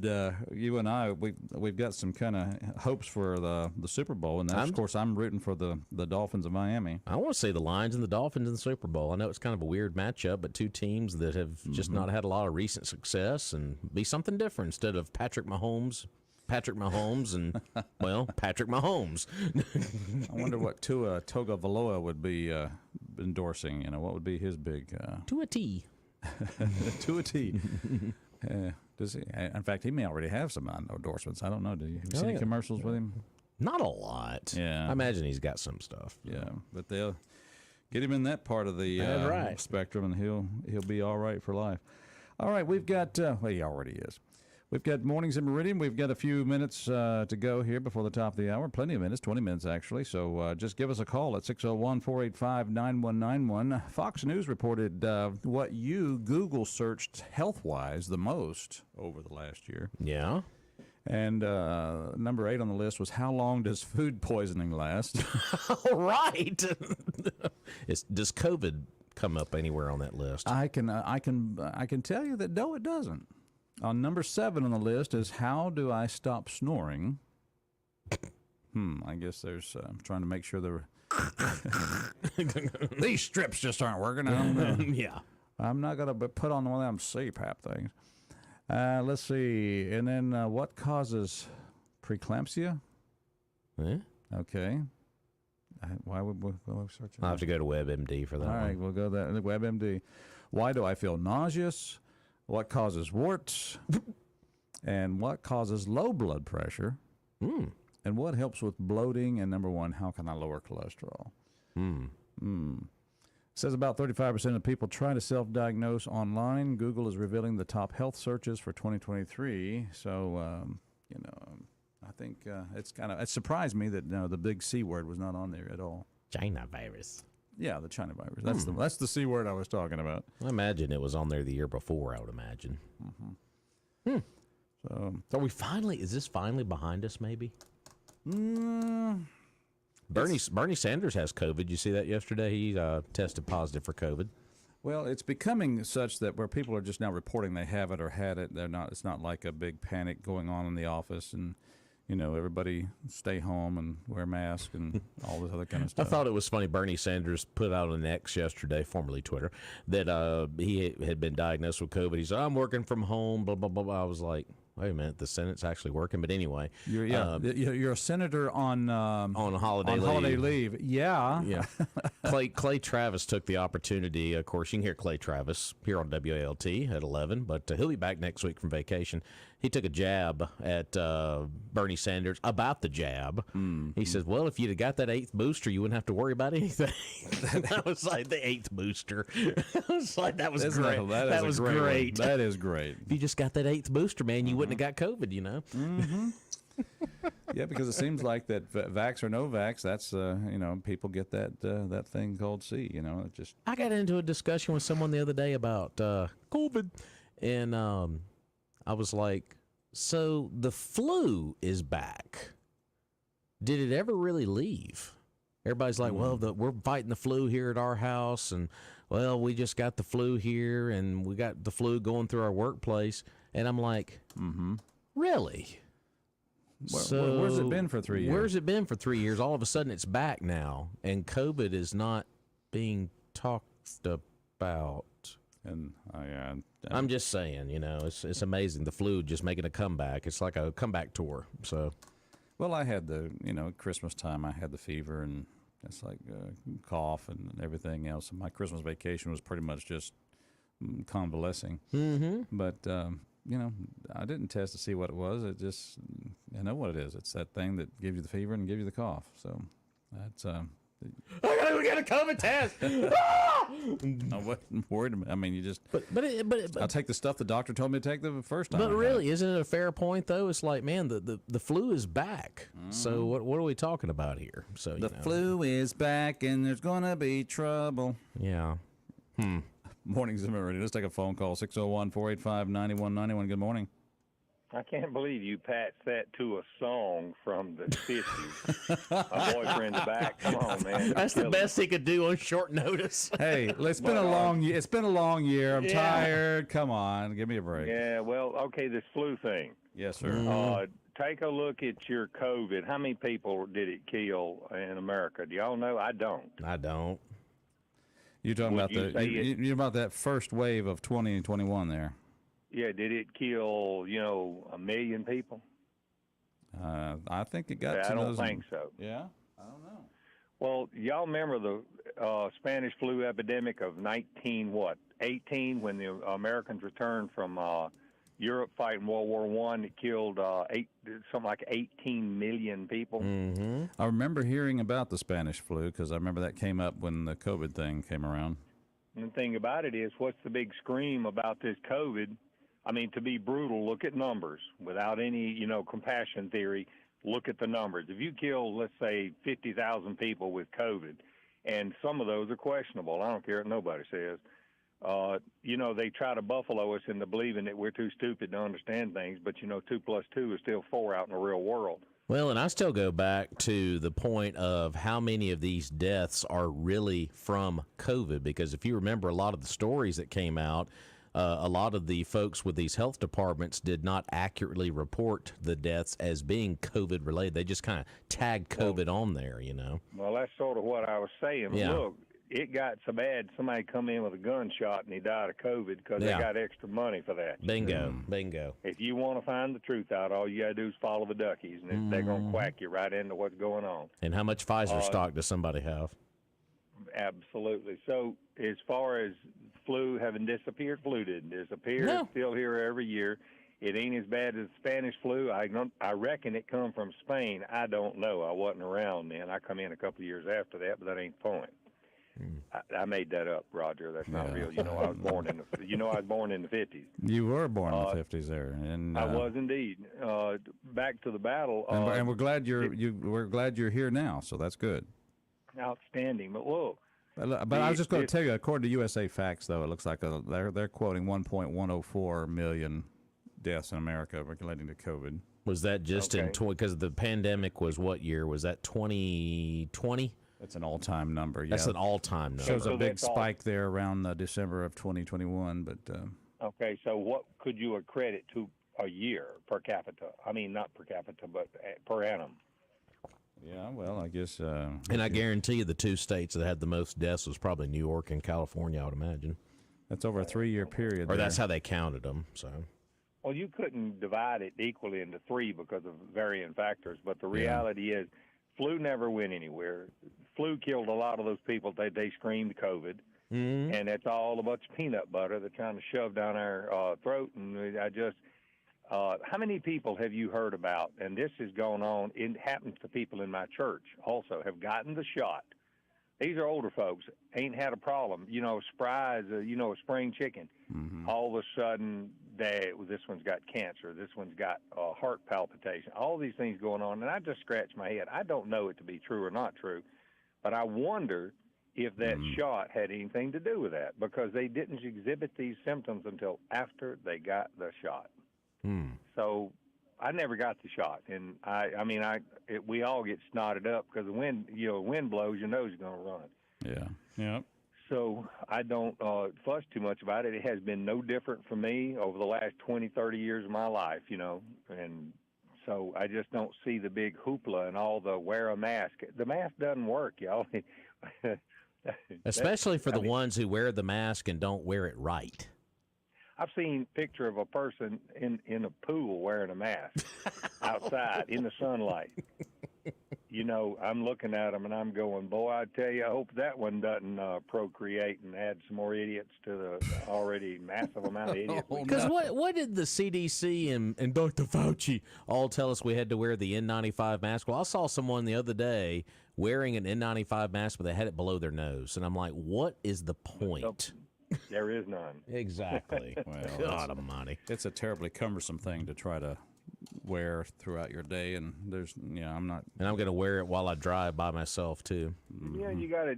Speaker 1: you and I, we've got some kind of hopes for the Super Bowl, and that's, of course, I'm rooting for the Dolphins of Miami.
Speaker 2: I want to see the Lions and the Dolphins in the Super Bowl. I know it's kind of a weird matchup, but two teams that have just not had a lot of recent success, and be something different instead of Patrick Mahomes, and, well, Patrick Mahomes.
Speaker 1: I wonder what Tua Tagovailoa would be endorsing. You know, what would be his big...
Speaker 2: To a T.
Speaker 1: To a T. Does he? In fact, he may already have some endorsements. I don't know. Do you have you seen any commercials with him?
Speaker 2: Not a lot.
Speaker 1: Yeah.
Speaker 2: I imagine he's got some stuff.
Speaker 1: Yeah, but they'll get him in that part of the
Speaker 2: right.
Speaker 1: spectrum, and he'll be all right for life. All right, we've got well, he already is. We've got Mornings in Meridian. We've got a few minutes to go here before the top of the hour. Plenty of minutes, 20 minutes actually. So just give us a call at 601-485-9191. Fox News reported what you Google searched health-wise the most over the last year.
Speaker 2: Yeah.
Speaker 1: And number 8 on the list was, how long does food poisoning last?
Speaker 2: All right. Does COVID come up anywhere on that list?
Speaker 1: I can tell you that no, it doesn't. On number 7 on the list is, how do I stop snoring? I guess there's trying to make sure these strips just aren't working.
Speaker 2: Yeah.
Speaker 1: I'm not going to put on one of them CPAP things. Let's see. And then what causes preeclampsia?
Speaker 2: Eh?
Speaker 1: Okay. Why would we search it?
Speaker 2: I'll have to go to WebMD for that
Speaker 1: All
Speaker 2: one.
Speaker 1: right, we'll go there. WebMD. Why do I feel nauseous? What causes warts? And what causes low blood pressure? And what helps with bloating? And number 1, how can I lower cholesterol? It says about 35% of people try to self-diagnose online. Google is revealing the top health searches for 2023. So, I think it surprised me that the big C word was not on there at all.
Speaker 2: China virus.
Speaker 1: Yeah, the China virus. That's the C word I was talking about.
Speaker 2: I imagine it was on there the year before, I would imagine.
Speaker 1: So,
Speaker 2: is this finally behind us, maybe? Bernie Sanders has COVID. You see that yesterday? He tested positive for COVID.
Speaker 1: well, it's becoming such that where people are just now reporting they have it or had it. It's not like a big panic going on in the office, and everybody stay home and wear masks and all this other kind of stuff.
Speaker 2: I thought it was funny. Bernie Sanders put out on X yesterday, formerly Twitter, that he had been diagnosed with COVID. He said, "I'm working from home." Blah blah blah blah. I was like, wait a minute, the Senate's actually working. But anyway,
Speaker 1: you're a senator on
Speaker 2: holiday
Speaker 1: leave. Yeah,
Speaker 2: yeah. Clay Travis took the opportunity. Of course, you can hear Clay Travis here on WALT at 11, but he'll be back next week from vacation. He took a jab at Bernie Sanders about the jab. He says, "Well, if you'd have got that 8th booster, you wouldn't have to worry about anything." I was like, the 8th booster. I was like, that was great. That was great.
Speaker 1: That is great.
Speaker 2: If you just got that 8th booster, man, you wouldn't have got COVID,
Speaker 1: Yeah, because it seems like that vax or no vax, that's people get that thing called C. It just.
Speaker 2: I got into a discussion with someone the other day about COVID, and I was like, so the flu is back. Did it ever really leave? Everybody's like, well, we're fighting the flu here at our house, and, well, we just got the flu here, and we got the flu going through our workplace. And I'm like, really?
Speaker 1: Where's it been for 3 years?
Speaker 2: Where's it been for 3 years? All of a sudden it's back now, and COVID is not being talked about.
Speaker 1: And
Speaker 2: I'm just saying, it's amazing. The flu just making a comeback. It's like a comeback tour. So,
Speaker 1: well, I had Christmas time. I had the fever and it's like cough and everything else. And my Christmas vacation was pretty much just convalescing. But I didn't test to see what it was. It just, I know what it is. It's that thing that gives you the fever and gives you the cough. So that's.
Speaker 2: We got a COVID test.
Speaker 1: I wasn't worried. I mean, you just. But I'll take the stuff the doctor told me to take the first time.
Speaker 2: But really, isn't it a fair point though? It's like, man, the flu is back. So what are we talking about here? So
Speaker 1: the flu is back, and there's gonna be trouble.
Speaker 2: Yeah.
Speaker 1: Mornings in Meridian. Let's take a phone call. 601-485-9191. Good morning.
Speaker 6: I can't believe you patched that to a song from the 50s. My boyfriend's back. Come on, man.
Speaker 2: That's the best he could do on short notice.
Speaker 1: Hey, it's been a long year. It's been a long year. I'm
Speaker 6: Yeah.
Speaker 1: tired. Come on, give me a break.
Speaker 6: Yeah, well, okay, this flu thing.
Speaker 1: Yes, sir.
Speaker 6: Take a look at your COVID. How many people did it kill in America? Do y'all know? I don't.
Speaker 2: I don't.
Speaker 1: You're talking
Speaker 6: Would
Speaker 1: about
Speaker 6: you say
Speaker 1: you're about that first wave of 20 and 21 there.
Speaker 6: Yeah, did it kill, 1 million people?
Speaker 1: I think it got
Speaker 6: I
Speaker 1: to
Speaker 6: don't
Speaker 1: those.
Speaker 6: think so.
Speaker 1: Yeah, I don't know.
Speaker 6: Well, y'all remember the Spanish flu epidemic of 18 when the Americans returned from Europe fighting World War I? It killed something like 18 million people.
Speaker 2: Mm-hmm.
Speaker 1: I remember hearing about the Spanish flu because I remember that came up when the COVID thing came around.
Speaker 6: And the thing about it is, what's the big scream about this COVID? I mean, to be brutal, look at numbers without any, compassion theory. Look at the numbers. If you kill, let's say, 50,000 people with COVID, and some of those are questionable, I don't care what nobody says. They try to buffalo us into believing that we're too stupid to understand things, but 2 + 2 is still 4 out in the real world.
Speaker 2: Well, and I still go back to the point of how many of these deaths are really from COVID, because if you remember a lot of the stories that came out, a lot of the folks with these health departments did not accurately report the deaths as being COVID related. They just kind of tagged COVID on there,
Speaker 6: Well, that's sort of what I was saying.
Speaker 2: Yeah.
Speaker 6: Look, it got so bad somebody come in with a gunshot and he died of COVID because they got extra money for that.
Speaker 2: Bingo, bingo.
Speaker 6: If you want to find the truth out, all you got to do is follow the duckies, and they're going to quack you right into what's going on.
Speaker 2: And how much Pfizer stock does somebody have?
Speaker 6: Absolutely. So as far as flu having disappeared, flu didn't disappear.
Speaker 2: No.
Speaker 6: It's still here every year. It ain't as bad as Spanish flu. I reckon it come from Spain. I don't know. I wasn't around then. I come in a couple of years after that, but that ain't the point. I made that up, Roger. That's not real. I was born in the 50s.
Speaker 1: You were born in the 50s there, and
Speaker 6: I was indeed. Back to the battle.
Speaker 1: and we're glad we're glad you're here now. So that's good.
Speaker 6: Outstanding. But look.
Speaker 1: But I was just going to tell you, according to USA Facts, though, it looks like they're quoting 1.104 million deaths in America relating to COVID.
Speaker 2: Was that just in because the pandemic was what year? Was that 2020?
Speaker 1: That's an all-time number. Yeah.
Speaker 2: That's an all-time number.
Speaker 1: Shows a big spike there around December of 2021. But
Speaker 6: okay, so what could you accredit to a year per capita? I mean, not per capita, but per annum.
Speaker 1: Yeah, well, I guess.
Speaker 2: And I guarantee you the 2 states that had the most deaths was probably New York and California, I would imagine.
Speaker 1: That's over a 3-year period.
Speaker 2: Or that's how they counted them. So.
Speaker 6: Well, you couldn't divide it equally into 3 because of varying factors, but the reality is flu never went anywhere. Flu killed a lot of those people. They screamed COVID, and it's all a bunch of peanut butter they're trying to shove down our throat. And how many people have you heard about, and this has gone on, it happens to people in my church also, have gotten the shot. These are older folks, ain't had a problem. Spry as a spring chicken. All of a sudden, this one's got cancer. This one's got heart palpitation. All these things going on, and I just scratch my head. I don't know it to be true or not true, but I wonder if that shot had anything to do with that, because they didn't exhibit these symptoms until after they got the shot. So I never got the shot, and we all get snotted up because the wind, wind blows, your nose is going to run.
Speaker 1: Yeah. Yeah.
Speaker 6: So I don't fuss too much about it. It has been no different for me over the last 20, 30 years of my life, and so I just don't see the big hoopla and all the wear a mask. The mask doesn't work, y'all.
Speaker 2: Especially for the ones who wear the mask and don't wear it right.
Speaker 6: I've seen a picture of a person in a pool wearing a mask outside in the sunlight. I'm looking at them and I'm going, boy, I tell you, I hope that one doesn't procreate and add some more idiots to the already massive amount of idiots.
Speaker 2: Because what did the CDC and Dr. Fauci all tell us we had to wear the N95 mask? Well, I saw someone the other day wearing an N95 mask, but they had it below their nose. And I'm like, what is the point?
Speaker 6: There is none.
Speaker 2: Exactly.
Speaker 1: Well,
Speaker 2: God almighty.
Speaker 1: It's a terribly cumbersome thing to try to wear throughout your day, and there's, I'm not.
Speaker 2: And I'm going to wear it while I drive by myself too.
Speaker 6: Yeah, you got to.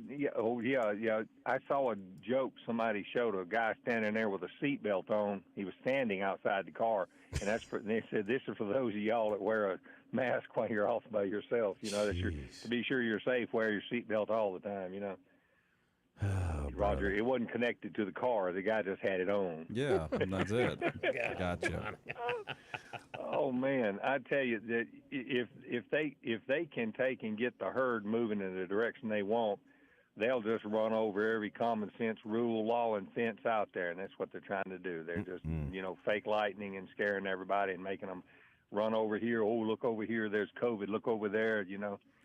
Speaker 6: Yeah. I saw a joke somebody showed a guy standing there with a seatbelt on. He was standing outside the car, and and they said this is for those of y'all that wear a mask while you're off by yourself. To be sure you're safe, wear your seatbelt all the time.
Speaker 2: Oh,
Speaker 6: Roger, it wasn't connected to the car. The guy just had it on.
Speaker 1: Yeah, that's it. Gotcha.
Speaker 6: Oh man, I tell you that if they can take and get the herd moving in the direction they want, they'll just run over every common sense rule, law, and fence out there, and that's what they're trying to do. They're just fake lightning and scaring everybody and making them run over here. Oh, look over here. There's COVID. Look over there.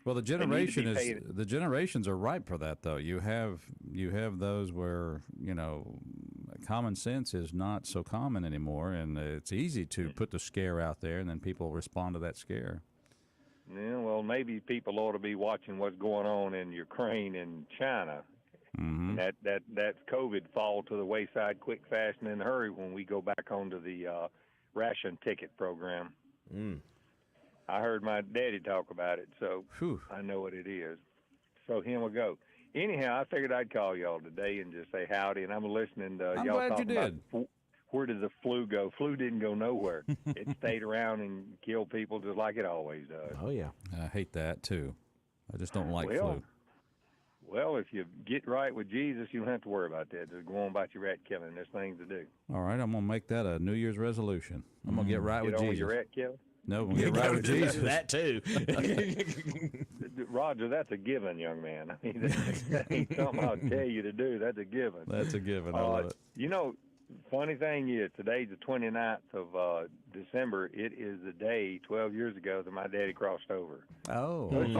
Speaker 1: Well, the generations are ripe for that, though. You have those where common sense is not so common anymore, and it's easy to put the scare out there, and then people respond to that scare.
Speaker 6: Yeah, well, maybe people ought to be watching what's going on in Ukraine and China.
Speaker 1: Mm-hmm.
Speaker 6: That COVID fall to the wayside quick, fast, and in a hurry when we go back onto the ration ticket program.
Speaker 2: Mm.
Speaker 6: I heard my daddy talk about it, so I know what it is. So here we go. Anyhow, I figured I'd call y'all today and just say howdy, and I'm listening to y'all talking about where did the flu go. Flu didn't go nowhere. It stayed around and killed people just like it always does.
Speaker 2: Oh, yeah.
Speaker 1: I hate that, too. I just don't like flu.
Speaker 6: Well, if you get right with Jesus, you don't have to worry about that. Just go on about your rat killing. There's things to do.
Speaker 1: All right, I'm going to make that a New Year's resolution. I'm going to get right with Jesus.
Speaker 6: Get on with your rat killing?
Speaker 1: No, we'll get right with Jesus.
Speaker 2: That too.
Speaker 6: Roger, that's a given, young man. I mean, that ain't something I'll tell you to do. That's a given.
Speaker 1: That's a given. I love it.
Speaker 6: Funny thing is, today's the 29th of December. It is the day 12 years ago that my daddy crossed over.
Speaker 1: Oh.
Speaker 6: So it's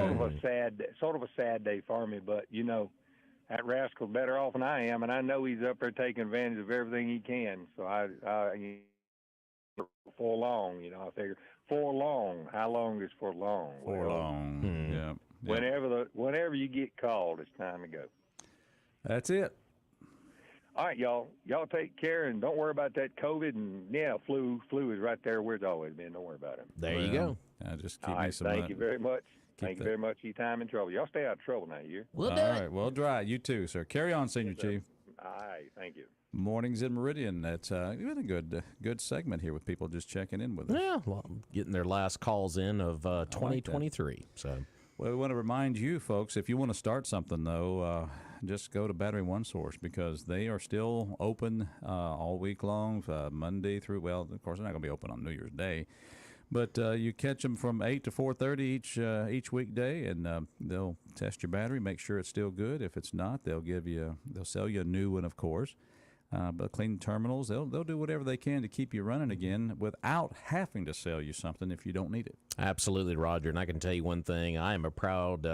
Speaker 6: sort of a sad day for me, but, that rascal's better off than I am, and I know he's up there taking advantage of everything he can. So I for long, I figure for long. How long is for long?
Speaker 1: For long. Yeah.
Speaker 6: Whenever you get called, it's time to go.
Speaker 1: That's it.
Speaker 6: All right, y'all. Y'all take care and don't worry about that COVID. And flu is right there where it's always been. Don't worry about it.
Speaker 2: There you go.
Speaker 1: Just keep me some.
Speaker 6: Thank you very much. Thank you very much for your time and trouble. Y'all stay out of trouble now, you.
Speaker 3: We'll do
Speaker 1: it.
Speaker 3: All right.
Speaker 1: Well, dry. You too, sir. Carry on, Senior Chief.
Speaker 6: All right. Thank you.
Speaker 1: Mornings in Meridian. That's been a good segment here with people just checking in with us.
Speaker 2: Yeah, well, getting their last calls in of 2023. So,
Speaker 1: well, we want to remind you folks, if you want to start something though, just go to Battery One Source because they are still open all week long, Monday through. Well, of course, they're not going to be open on New Year's Day, but you catch them from 8 to 4:30 each weekday, and they'll test your battery, make sure it's still good. If it's not, they'll sell you a new one, of course. But clean terminals, they'll do whatever they can to keep you running again without having to sell you something if you don't need it.
Speaker 2: Absolutely, Roger. And I can tell you one thing. I am a proud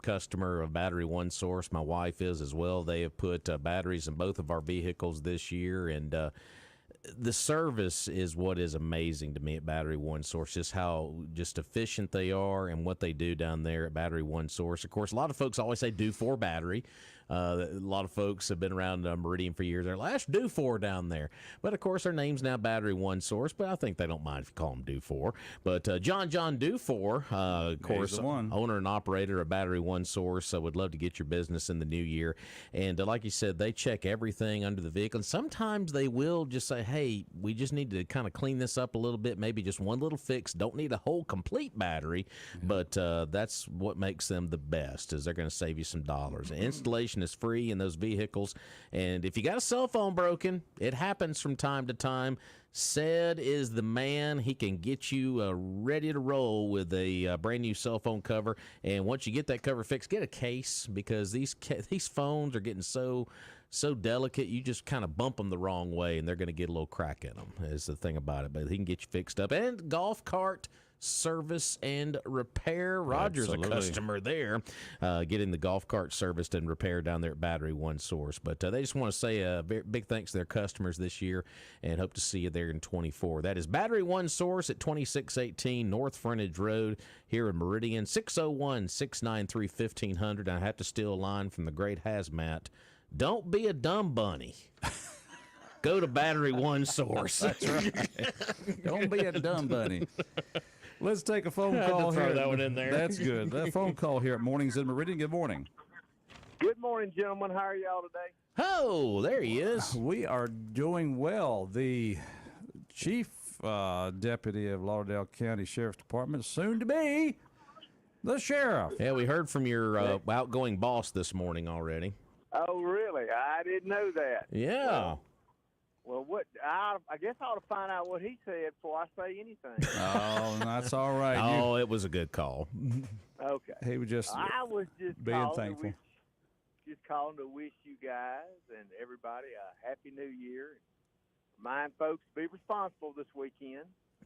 Speaker 2: customer of Battery One Source. My wife is as well. They have put batteries in both of our vehicles this year, and the service is what is amazing to me at Battery One Source, just how efficient they are and what they do down there at Battery One Source. Of course, a lot of folks always say do for battery. A lot of folks have been around Meridian for years. They're like, let's do for down there. But, of course, their name's now Battery One Source, but I think they don't mind if you call them do for. But John Dufour, of course, owner and operator of Battery One Source, would love to get your business in the new year. And like you said, they check everything under the vehicle. And sometimes they will just say, hey, we just need to kind of clean this up a little bit, maybe just one little fix. Don't need a whole complete battery, but that's what makes them the best, is they're going to save you some dollars. Installation is free in those vehicles, and if you got a cell phone broken, it happens from time to time. Said is the man. He can get you ready to roll with a brand new cell phone cover, and once you get that cover fixed, get a case, because these phones are getting so delicate, you just kind of bump them the wrong way and they're going to get a little crack in them, is the thing about it. But he can get you fixed up. And golf cart service and repair. Roger's a customer there, getting the golf cart serviced and repaired down there at Battery One Source. But they just want to say a big thanks to their customers this year and hope to see you there in 24. That is Battery One Source at 2618 North Frontage Road here in Meridian, 601-693-1500. I have to steal a line from the great Hazmat. Don't be a dumb bunny. Go to Battery One Source.
Speaker 1: That's right. Don't be a dumb bunny. Let's take a phone
Speaker 2: had to
Speaker 1: call
Speaker 2: throw
Speaker 1: here.
Speaker 2: that one in there.
Speaker 1: That's good. That phone call here at Mornings in Meridian. Good morning.
Speaker 7: Good morning, gentlemen. How are y'all today?
Speaker 2: Oh, there he is.
Speaker 1: We are doing well. The chief deputy of Lauderdale County Sheriff's Department, soon to be the sheriff.
Speaker 2: Yeah, we heard from your outgoing boss this morning already.
Speaker 7: Oh, really? I didn't know that.
Speaker 2: Yeah.
Speaker 7: Well, what? I guess I ought to find out what he said before I say anything.
Speaker 1: Oh, that's all right.
Speaker 2: Oh, it was a good call.
Speaker 7: Okay.
Speaker 1: He was just
Speaker 7: I was just
Speaker 1: being
Speaker 7: calling
Speaker 1: thankful.
Speaker 7: calling to wish you guys and everybody a happy New Year. Remind folks to be responsible this weekend.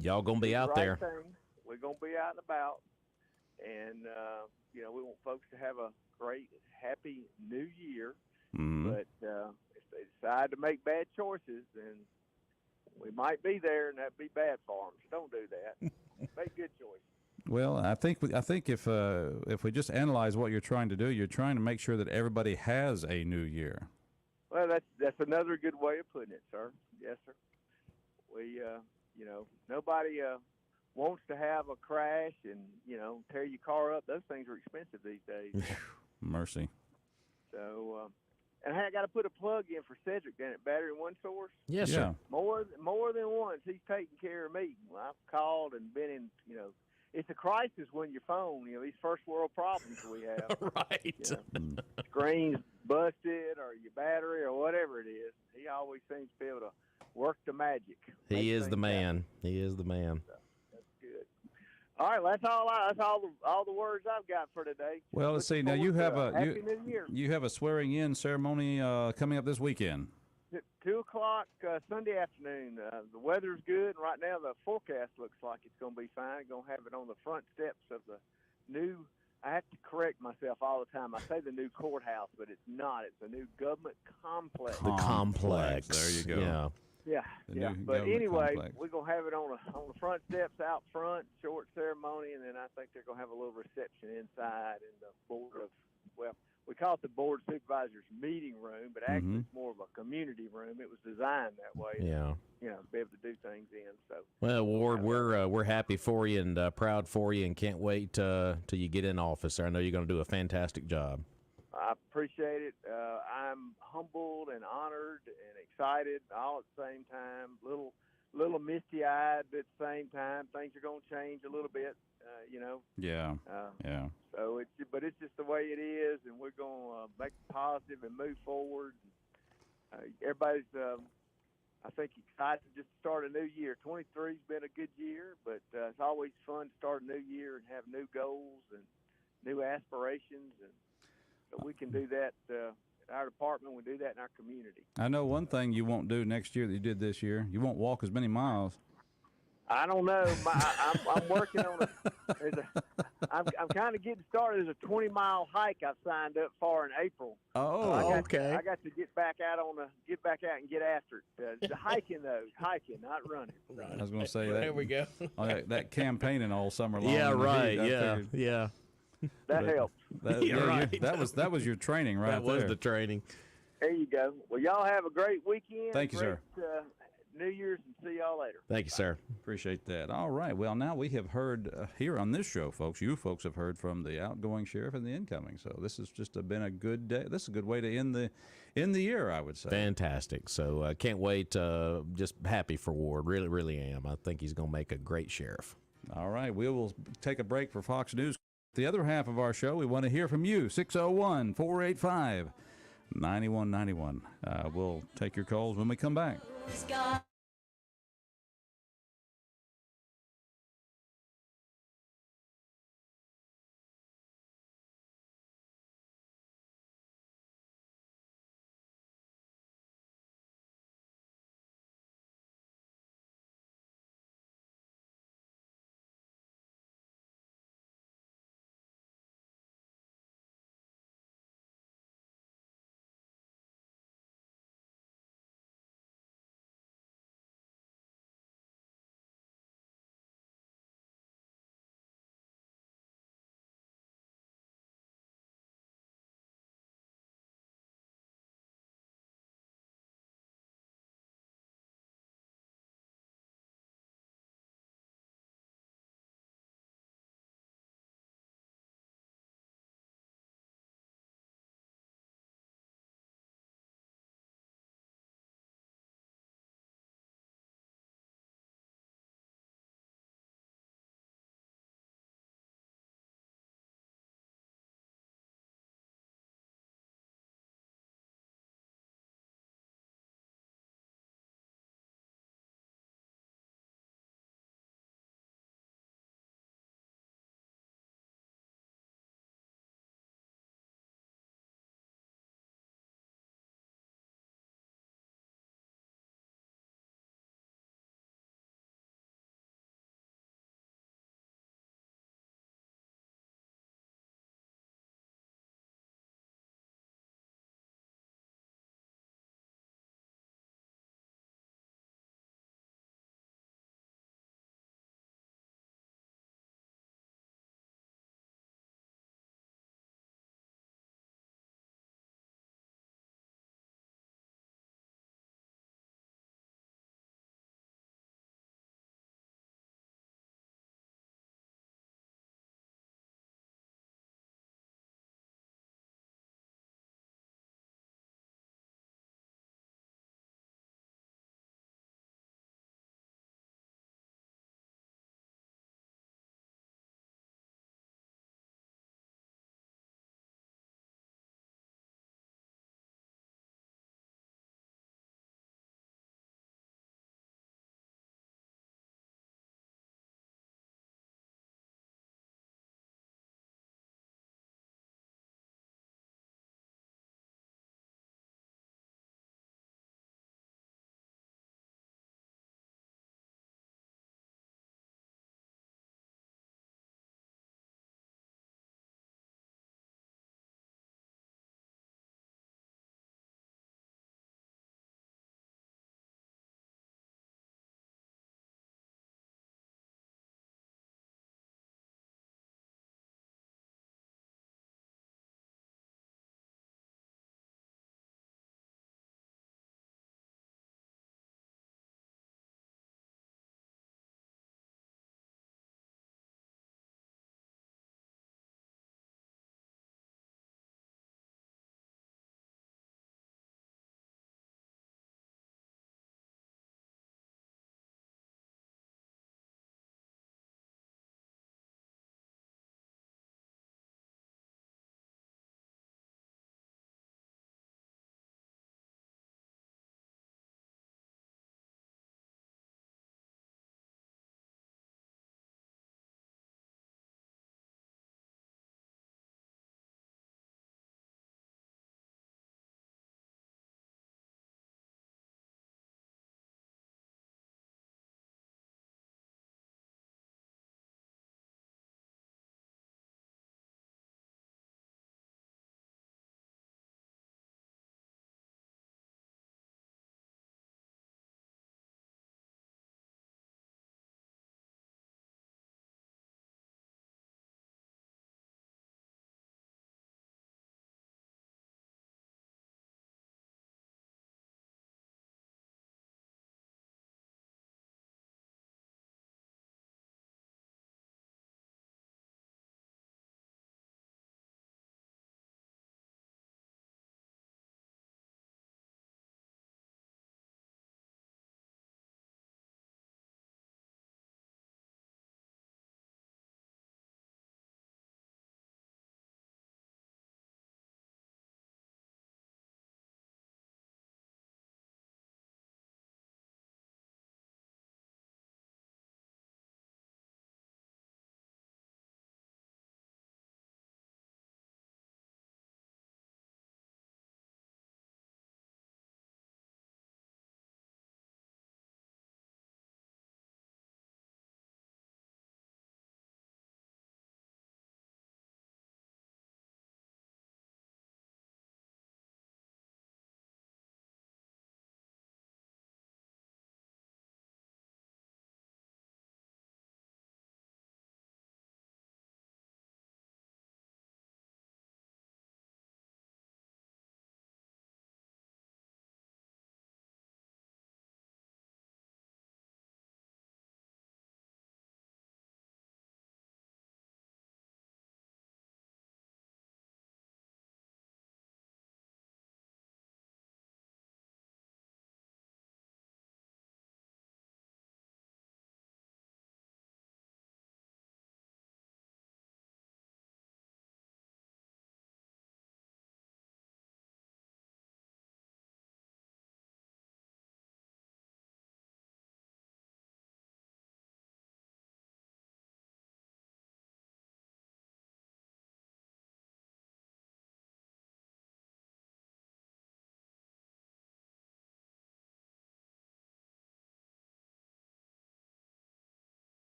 Speaker 2: Y'all gonna be
Speaker 7: Do the
Speaker 2: out
Speaker 7: right
Speaker 2: there.
Speaker 7: thing. We're gonna be out and about, and we want folks to have a great, happy New Year.
Speaker 1: Mhm.
Speaker 7: But if they decide to make bad choices, then we might be there, and that'd be bad for them. So don't do that. Make good choices.
Speaker 1: Well, I think if we just analyze what you're trying to do, you're trying to make sure that everybody has a new year.
Speaker 7: Well, that's another good way of putting it, sir. Yes, sir. We, nobody wants to have a crash and tear your car up. Those things are expensive these days.
Speaker 1: Mercy.
Speaker 7: So, and hey, I got to put a plug in for Cedric down at Battery One Source.
Speaker 2: Yes,
Speaker 1: Yeah.
Speaker 2: sir.
Speaker 7: More than once, he's taking care of me. I've called and been in. It's a crisis when your phone. These first world problems we have.
Speaker 2: Right.
Speaker 7: Screen's busted or your battery or whatever it is. He always seems to be able to work the magic.
Speaker 2: He
Speaker 7: Make
Speaker 2: is the
Speaker 7: things happen.
Speaker 2: man. He is the man.
Speaker 7: That's good. All right, well, that's all the words I've got for today.
Speaker 1: Well, let's see.
Speaker 7: Looking
Speaker 1: Now you
Speaker 7: forward
Speaker 1: have
Speaker 7: to
Speaker 1: a
Speaker 7: Happy New Year.
Speaker 1: you have a swearing-in ceremony coming up this weekend.
Speaker 7: 2 o'clock Sunday afternoon. The weather's good, and right now the forecast looks like it's going to be fine. Going to have it on the front steps of the new. I have to correct myself all the time. I say the new courthouse, but it's not. It's the new government complex.
Speaker 2: The complex.
Speaker 1: There you go.
Speaker 2: Yeah.
Speaker 7: Yeah,
Speaker 1: The
Speaker 7: yeah.
Speaker 1: new
Speaker 7: But
Speaker 1: government
Speaker 7: anyway,
Speaker 1: complex.
Speaker 7: we're gonna have it on the front steps out front, short ceremony, and then I think they're gonna have a little reception inside in the board of. Well, we call it the board of supervisors meeting room, but actually it's more of a community room. It was designed that way.
Speaker 2: Yeah.
Speaker 7: To be able to do things in. So.
Speaker 2: Well, Ward, we're happy for you and proud for you, and can't wait till you get in office. I know you're going to do a fantastic job.
Speaker 7: I appreciate it. I'm humbled and honored and excited all at the same time. Little misty-eyed, but at the same time, things are going to change a little bit.
Speaker 1: Yeah. Yeah.
Speaker 7: So it's just the way it is, and we're going to make it positive and move forward. Everybody's, I think, excited to just start a new year. 23's been a good year, but it's always fun to start a new year and have new goals and new aspirations, and so we can do that in our department. We do that in our community.
Speaker 1: I know one thing you won't do next year that you did this year. You won't walk as many miles.
Speaker 7: I don't know. I'm working on I'm kind of getting started. There's a 20-mile hike I've signed up for in April.
Speaker 1: Oh,
Speaker 7: I got to get back out and get after it. Hiking, not running.
Speaker 1: I was going to say that.
Speaker 2: There we go.
Speaker 1: That campaigning all summer long.
Speaker 2: Yeah,
Speaker 1: in the
Speaker 2: right.
Speaker 1: heat, I
Speaker 2: Yeah,
Speaker 1: figured
Speaker 2: yeah.
Speaker 7: That helps.
Speaker 2: Right.
Speaker 1: That was your training right
Speaker 2: That
Speaker 1: there.
Speaker 2: was the training.
Speaker 7: There you go. Well, y'all have a great weekend.
Speaker 1: Thank you, sir.
Speaker 7: New Year's, and see y'all later.
Speaker 2: Thank you, sir.
Speaker 1: Appreciate that. All right. Well, now we have heard here on this show, folks. You folks have heard from the outgoing sheriff and the incoming. So this has just been a good day. This is a good way to end the year, I would say.
Speaker 2: Fantastic. So can't wait. Just happy for Ward. Really, really am. I think he's going to make a great sheriff.
Speaker 1: All right. We will take a break for Fox News. The other half of our show, we want to hear from you. 601-485-9191. We'll take your calls when we come back.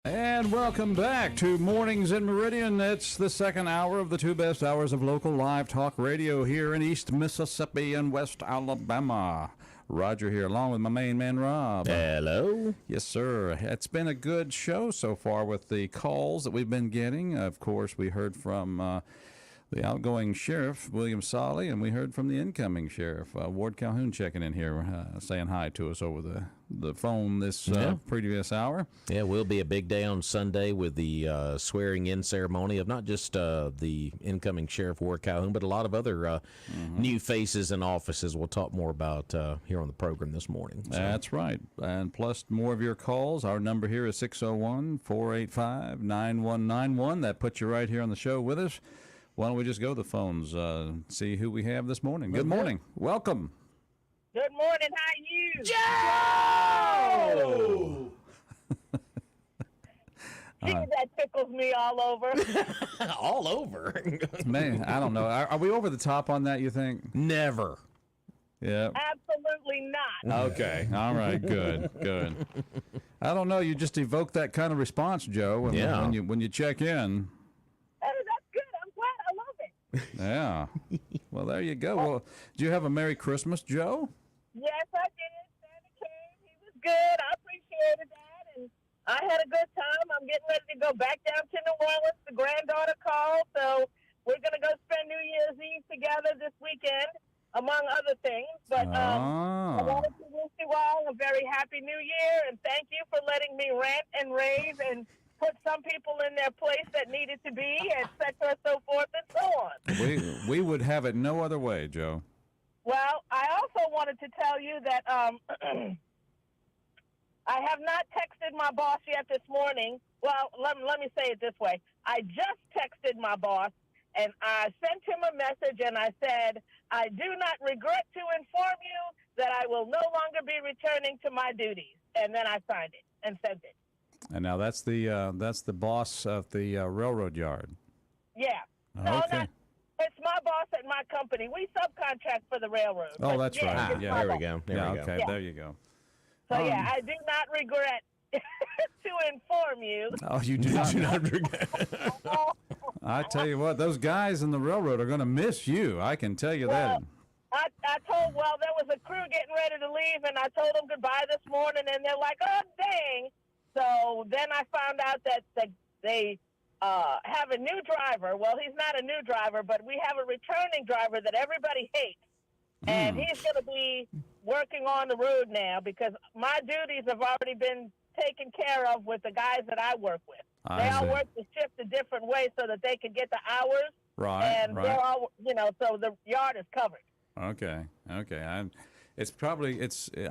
Speaker 1: And welcome back to Mornings in Meridian. It's the second hour of the two best hours of local live talk radio here in East Mississippi and West Alabama. Roger here, along with my main man, Rob.
Speaker 2: Hello.
Speaker 1: Yes, sir. It's been a good show so far with the calls that we've been getting. Of course, we heard from the outgoing sheriff, William Solly, and we heard from the incoming sheriff, Ward Calhoun, checking in here, saying hi to us over the phone this previous hour.
Speaker 2: Yeah, will be a big day on Sunday with the swearing-in ceremony of not just the incoming sheriff, Ward Calhoun, but a lot of other new faces and offices we'll talk more about here on the program this morning. So.
Speaker 1: That's right. And plus more of your calls. Our number here is 601-485-9191. That puts you right here on the show with us. Why don't we just go to the phones, see who we have this morning. Good morning. Welcome.
Speaker 8: Good morning. How are you?
Speaker 2: Joe!
Speaker 8: Gee, that tickles me all over.
Speaker 2: All over?
Speaker 1: Man, I don't know. Are we over the top on that, you think?
Speaker 2: Never.
Speaker 1: Yeah.
Speaker 8: Absolutely not.
Speaker 1: Okay. All right. Good. Good. I don't know. You just evoke that kind of response, Joe, when you check in.
Speaker 8: That's good. I'm glad. I love it.
Speaker 1: Yeah. Well, there you go. Well, do you have a Merry Christmas, Joe?
Speaker 8: Yes, I did. Santa came. He was good. I appreciated that. And I had a good time. I'm getting ready to go back down to New Orleans. The granddaughter called. So we're going to go spend New Year's Eve together this weekend, among other things. But I wanted to wish you all a very happy New Year. And thank you for letting me rant and rave and put some people in their place that needed to be, et cetera, so forth and so on.
Speaker 1: We would have it no other way, Joe.
Speaker 8: Well, I also wanted to tell you that I have not texted my boss yet this morning. Well, let me say it this way. I just texted my boss, and I sent him a message, and I said, I do not regret to inform you that I will no longer be returning to my duties. And then I signed it and sent it.
Speaker 1: And now that's the boss of the railroad yard.
Speaker 8: Yeah. No,
Speaker 1: Okay.
Speaker 8: it's my boss at my company. We subcontract for the railroad.
Speaker 1: Oh,
Speaker 8: But
Speaker 1: that's
Speaker 8: yeah,
Speaker 1: right.
Speaker 8: it's
Speaker 1: Yeah,
Speaker 8: my
Speaker 2: There we
Speaker 8: boss.
Speaker 2: go. There
Speaker 1: Yeah.
Speaker 2: we go.
Speaker 1: Okay.
Speaker 8: Yeah.
Speaker 1: There you go.
Speaker 8: So, yeah, I do not regret to inform you.
Speaker 1: Oh, you do not regret. I tell you what, those guys in the railroad are going to miss you. I can tell you that.
Speaker 8: I there was a crew getting ready to leave, and I told them goodbye this morning, and they're like, oh, dang. So then I found out that they have a new driver. Well, he's not a new driver, but we have a returning driver that everybody hates. And he's going to be working on the road now because my duties have already been taken care of with the guys that I work with. They all work the shift a different way so that they can get the hours.
Speaker 1: Right.
Speaker 8: And they're all, so the yard is covered.
Speaker 1: Okay.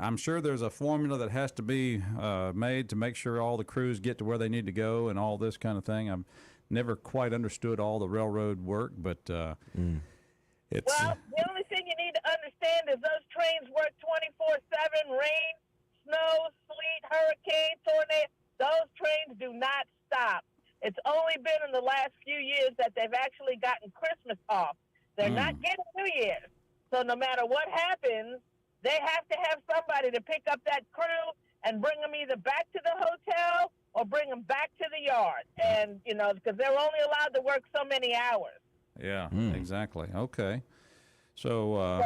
Speaker 1: I'm sure there's a formula that has to be made to make sure all the crews get to where they need to go and all this kind of thing. I've never quite understood all the railroad work, but it's.
Speaker 8: Well, the only thing you need to understand is those trains work 24/7, rain, snow, sleet, hurricane, tornado. Those trains do not stop. It's only been in the last few years that they've actually gotten Christmas off. They're not getting New Year's. So no matter what happens, they have to have somebody to pick up that crew and bring them either back to the hotel or bring them back to the yard. And, because they're only allowed to work so many hours.
Speaker 1: Yeah, exactly. Okay. So,
Speaker 8: I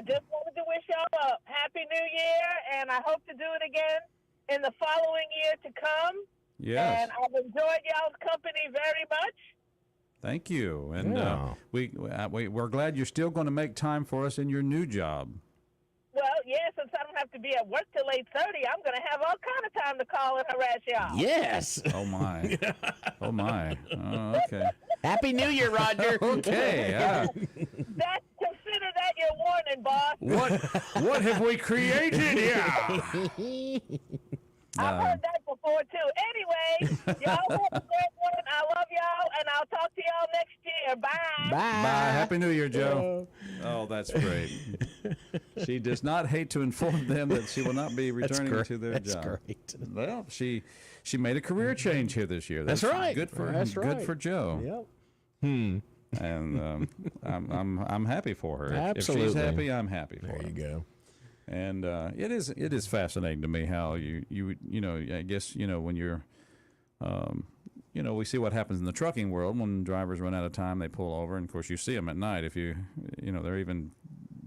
Speaker 8: just wanted to wish y'all a happy New Year, and I hope to do it again in the following year to come.
Speaker 1: yes.
Speaker 8: And I've enjoyed y'all's company very much.
Speaker 1: Thank you. And we're glad you're still going to make time for us in your new job.
Speaker 8: Well, yeah, since I don't have to be at work till 8:30, I'm going to have all kind of time to call and harass y'all.
Speaker 2: Yes.
Speaker 1: Oh, my. Oh, my. Oh, okay.
Speaker 2: Happy New Year, Roger.
Speaker 1: Okay.
Speaker 8: Consider that your warning, boss.
Speaker 1: What have we created? Yeah.
Speaker 8: I've heard that before, too. Anyway, y'all have a great one. I love y'all, and I'll talk to y'all next year. Bye.
Speaker 1: Bye. Happy New Year, Joe. Oh, that's great. She does not hate to inform them that she will not be returning to their job.
Speaker 2: That's great.
Speaker 1: Well, she made a career change here this year.
Speaker 2: That's right.
Speaker 1: Good for good for Joe.
Speaker 2: Yep.
Speaker 1: And I'm happy for her.
Speaker 2: Absolutely.
Speaker 1: If she's happy, I'm happy for her.
Speaker 2: There you go.
Speaker 1: And it is fascinating to me how you I guess when you're you know, we see what happens in the trucking world when drivers run out of time, they pull over, and of course you see them at night. If you know, they're even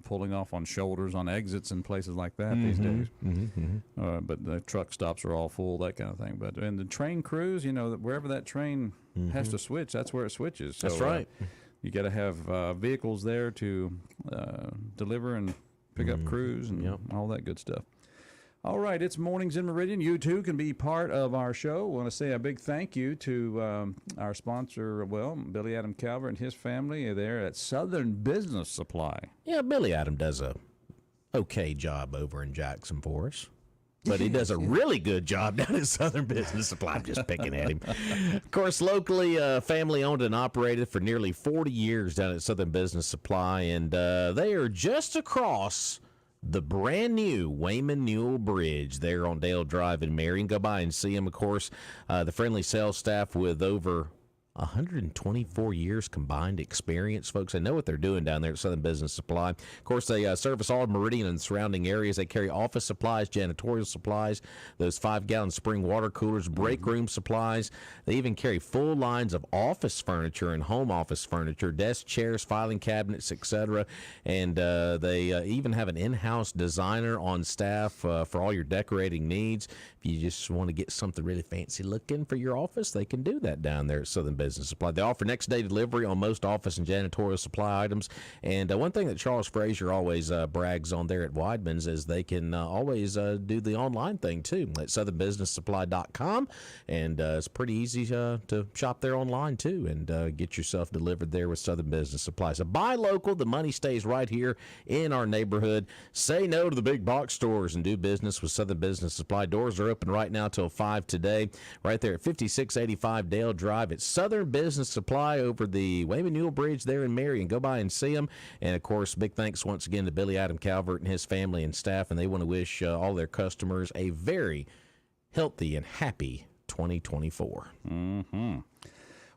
Speaker 1: pulling off on shoulders on exits and places like that these days. But the truck stops are all full, that kind of thing. But in the train crews, you know, wherever that train has to switch, that's where it switches. So,
Speaker 2: That's right.
Speaker 1: You got to have vehicles there to deliver and pick up crews and all that good stuff. All right, it's Mornings in Meridian. You, too, can be part of our show. I want to say a big thank you to our sponsor, Billy Adam Calvert and his family there at Southern Business Supply.
Speaker 2: Yeah, Billy Adam does a okay job over in Jackson for us. But he does a really good job down at Southern Business Supply. I'm just picking at him. Of course, locally family owned and operated for nearly 40 years down at Southern Business Supply, and they are just across the brand new Wayman Newell Bridge there on Dale Drive in Marion. Go by and see them. Of course, the friendly sales staff with over 124 years combined experience, folks. They know what they're doing down there at Southern Business Supply. Of course, they service all of Meridian and the surrounding areas. They carry office supplies, janitorial supplies, those 5-gallon spring water coolers, break room supplies. They even carry full lines of office furniture and home office furniture, desk chairs, filing cabinets, etc. And they even have an in-house designer on staff for all your decorating needs. If you just want to get something really fancy looking for your office, they can do that down there at Southern Business Supply. They offer next-day delivery on most office and janitorial supply items. And one thing that Charles Frazier always brags on there at Weidman's is they can always do the online thing, too, at southernbusinesssupply.com. And it's pretty easy to shop there online, too, and get yourself delivered there with Southern Business Supply. So buy local. The money stays right here in our neighborhood. Say no to the big box stores and do business with Southern Business Supply. Doors are open right now till 5 today, right there at 5685 Dale Drive. It's Southern Business Supply over the Wayman Newell Bridge there in Marion. Go by and see them. And, of course, big thanks once again to Billy Adam Calvert and his family and staff, and they want to wish all their customers a very healthy and happy 2024.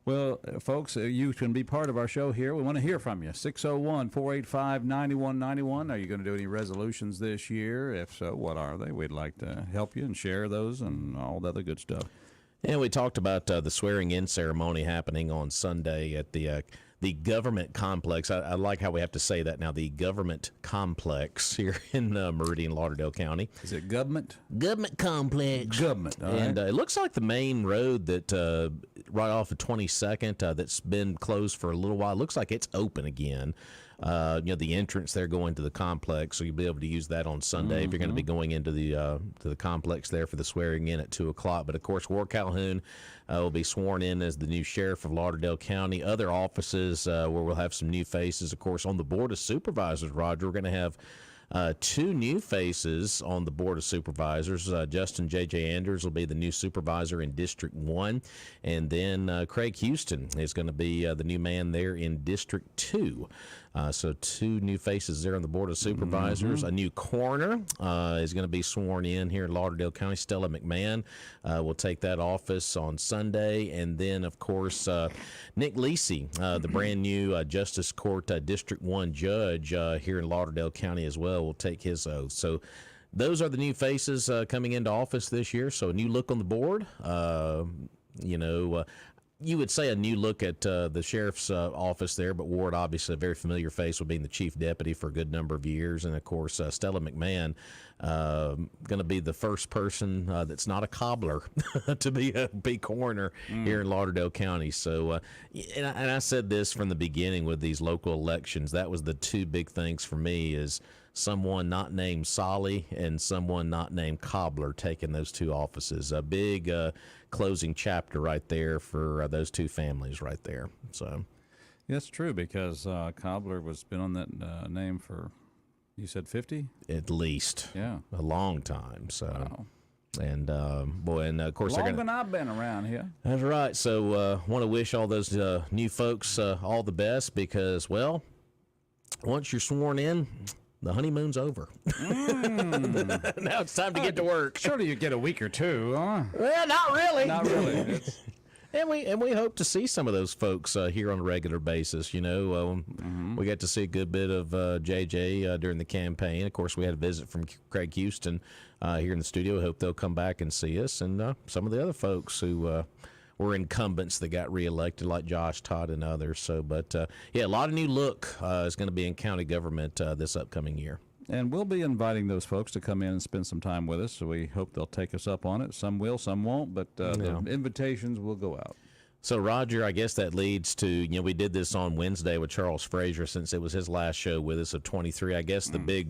Speaker 1: Well, folks, you can be part of our show here. We want to hear from you. 601-485-9191. Are you going to do any resolutions this year? If so, what are they? We'd like to help you and share those and all the other good stuff.
Speaker 2: And we talked about the swearing-in ceremony happening on Sunday at the government complex. I like how we have to say that now, the government complex here in Meridian, Lauderdale County.
Speaker 1: Is it government?
Speaker 3: Government complex.
Speaker 1: Government. All
Speaker 2: And
Speaker 1: right.
Speaker 2: it looks like the main road that right off of 22nd that's been closed for a little while, looks like it's open again. The entrance there going to the complex, so you'll be able to use that on Sunday if you're going to be going into the complex there for the swearing in at 2:00. But of course, Ward Calhoun will be sworn in as the new sheriff of Lauderdale County. Other offices where we'll have some new faces, of course, on the board of supervisors. Roger, we're going to have 2 new faces on the Board of Supervisors. Justin J.J. Anders will be the new supervisor in District 1, and then Craig Houston is going to be the new man there in District 2. So 2 new faces there on the Board of Supervisors. A new coroner is going to be sworn in here in Lauderdale County. Stella McMahon will take that office on Sunday. And then, of course, Nick Lisi, the brand new Justice Court District 1 judge here in Lauderdale County as well, will take his oath. So those are the new faces coming into office this year. So a new look on the board. You would say a new look at the sheriff's office there, but Ward, obviously a very familiar face, with being the chief deputy for a good number of years. And, of course, Stella McMahon going to be the first person that's not a cobbler to be coroner here in Lauderdale County. So, and I said this from the beginning with these local elections. That was the 2 big things for me, is someone not named Solly and someone not named Cobbler taking those 2 offices. A big closing chapter right there for those 2 families right there. So
Speaker 1: That's true, because Cobbler was been on that name for, you said 50?
Speaker 2: at least.
Speaker 1: Yeah.
Speaker 2: A long time. So.
Speaker 1: Wow.
Speaker 2: And of course they're
Speaker 1: Longer
Speaker 2: going
Speaker 1: than I've been around here.
Speaker 2: That's right. So want to wish all those new folks all the best, because, well, once you're sworn in, the honeymoon's over. Now it's time to get to work.
Speaker 1: Surely you get a week or 2, huh?
Speaker 2: Well, not really.
Speaker 1: Not really.
Speaker 2: And we hope to see some of those folks here on a regular basis. We got to see a good bit of JJ during the campaign. Of course, we had a visit from Craig Houston here in the studio. I hope they'll come back and see us, and some of the other folks who were incumbents that got reelected, like Josh Todd and others. So, but a lot of new look is going to be in county government this upcoming year.
Speaker 1: And we'll be inviting those folks to come in and spend some time with us, so we hope they'll take us up on it. Some will, some won't, but the invitations will go out.
Speaker 2: So, Roger, I guess that leads to, we did this on Wednesday with Charles Frazier since it was his last show with us of 23. I guess the big